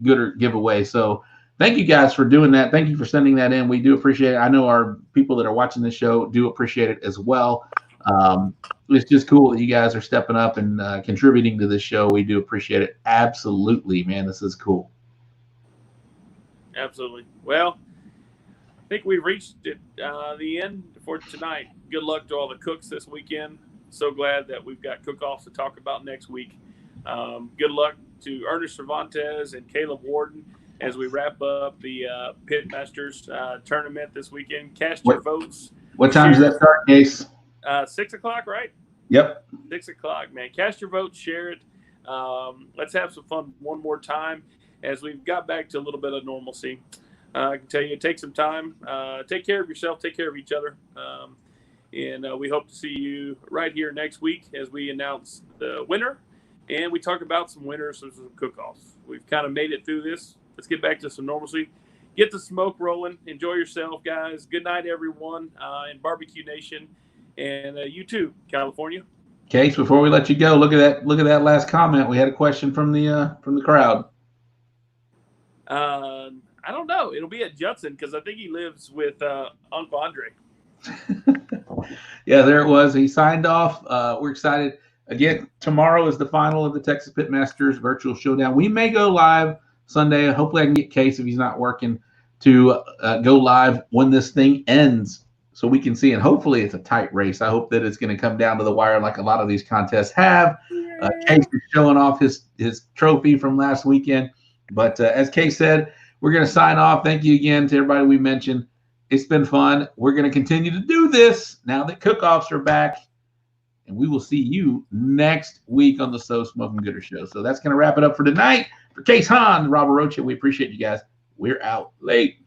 Gooder giveaway. So thank you guys for doing that. Thank you for sending that in. We do appreciate it. I know our people that are watching this show do appreciate it as well. it's just cool that you guys are stepping up and contributing to this show. We do appreciate it. Absolutely, man. This is cool. Absolutely. Well, I think we've reached the end for tonight. Good luck to all the cooks this weekend. So glad that we've got cook-offs to talk about next week. Good luck to Ernest Cervantes and Caleb Warden as we wrap up the Pitmasters tournament this weekend. Cast your votes. What time does that start, Case? 6 o'clock, right? Yep. 6 o'clock, man. Cast your vote, share it. Let's have some fun one more time as we've got back to a little bit of normalcy. I can tell you, take some time. Take care of yourself. Take care of each other. And we hope to see you right here next week as we announce the winner and we talk about some winners of some cook-offs. We've kind of made it through this. Let's get back to some normalcy. Get the smoke rolling. Enjoy yourself, guys. Good night, everyone, in Barbecue Nation, and you too, California. Case, before we let you go, look at that last comment. We had a question from the crowd. I don't know. It'll be at Judson because I think he lives with Uncle Andre. Yeah, there it was. He signed off. We're excited. Again, tomorrow is the final of the Texas Pitmasters Virtual Showdown. We may go live Sunday. Hopefully I can get Case, if he's not working, to go live when this thing ends so we can see. And hopefully it's a tight race. I hope that it's going to come down to the wire like a lot of these contests have. Case is showing off his trophy from last weekend. But as Case said, we're going to sign off. Thank you again to everybody we mentioned. It's been fun. We're going to continue to do this now that cook-offs are back. And we will see you next week on the So Smoking Gooder Show. So that's going to wrap it up for tonight. For Case Hahn, Robert Rocha, we appreciate you guys. We're out late.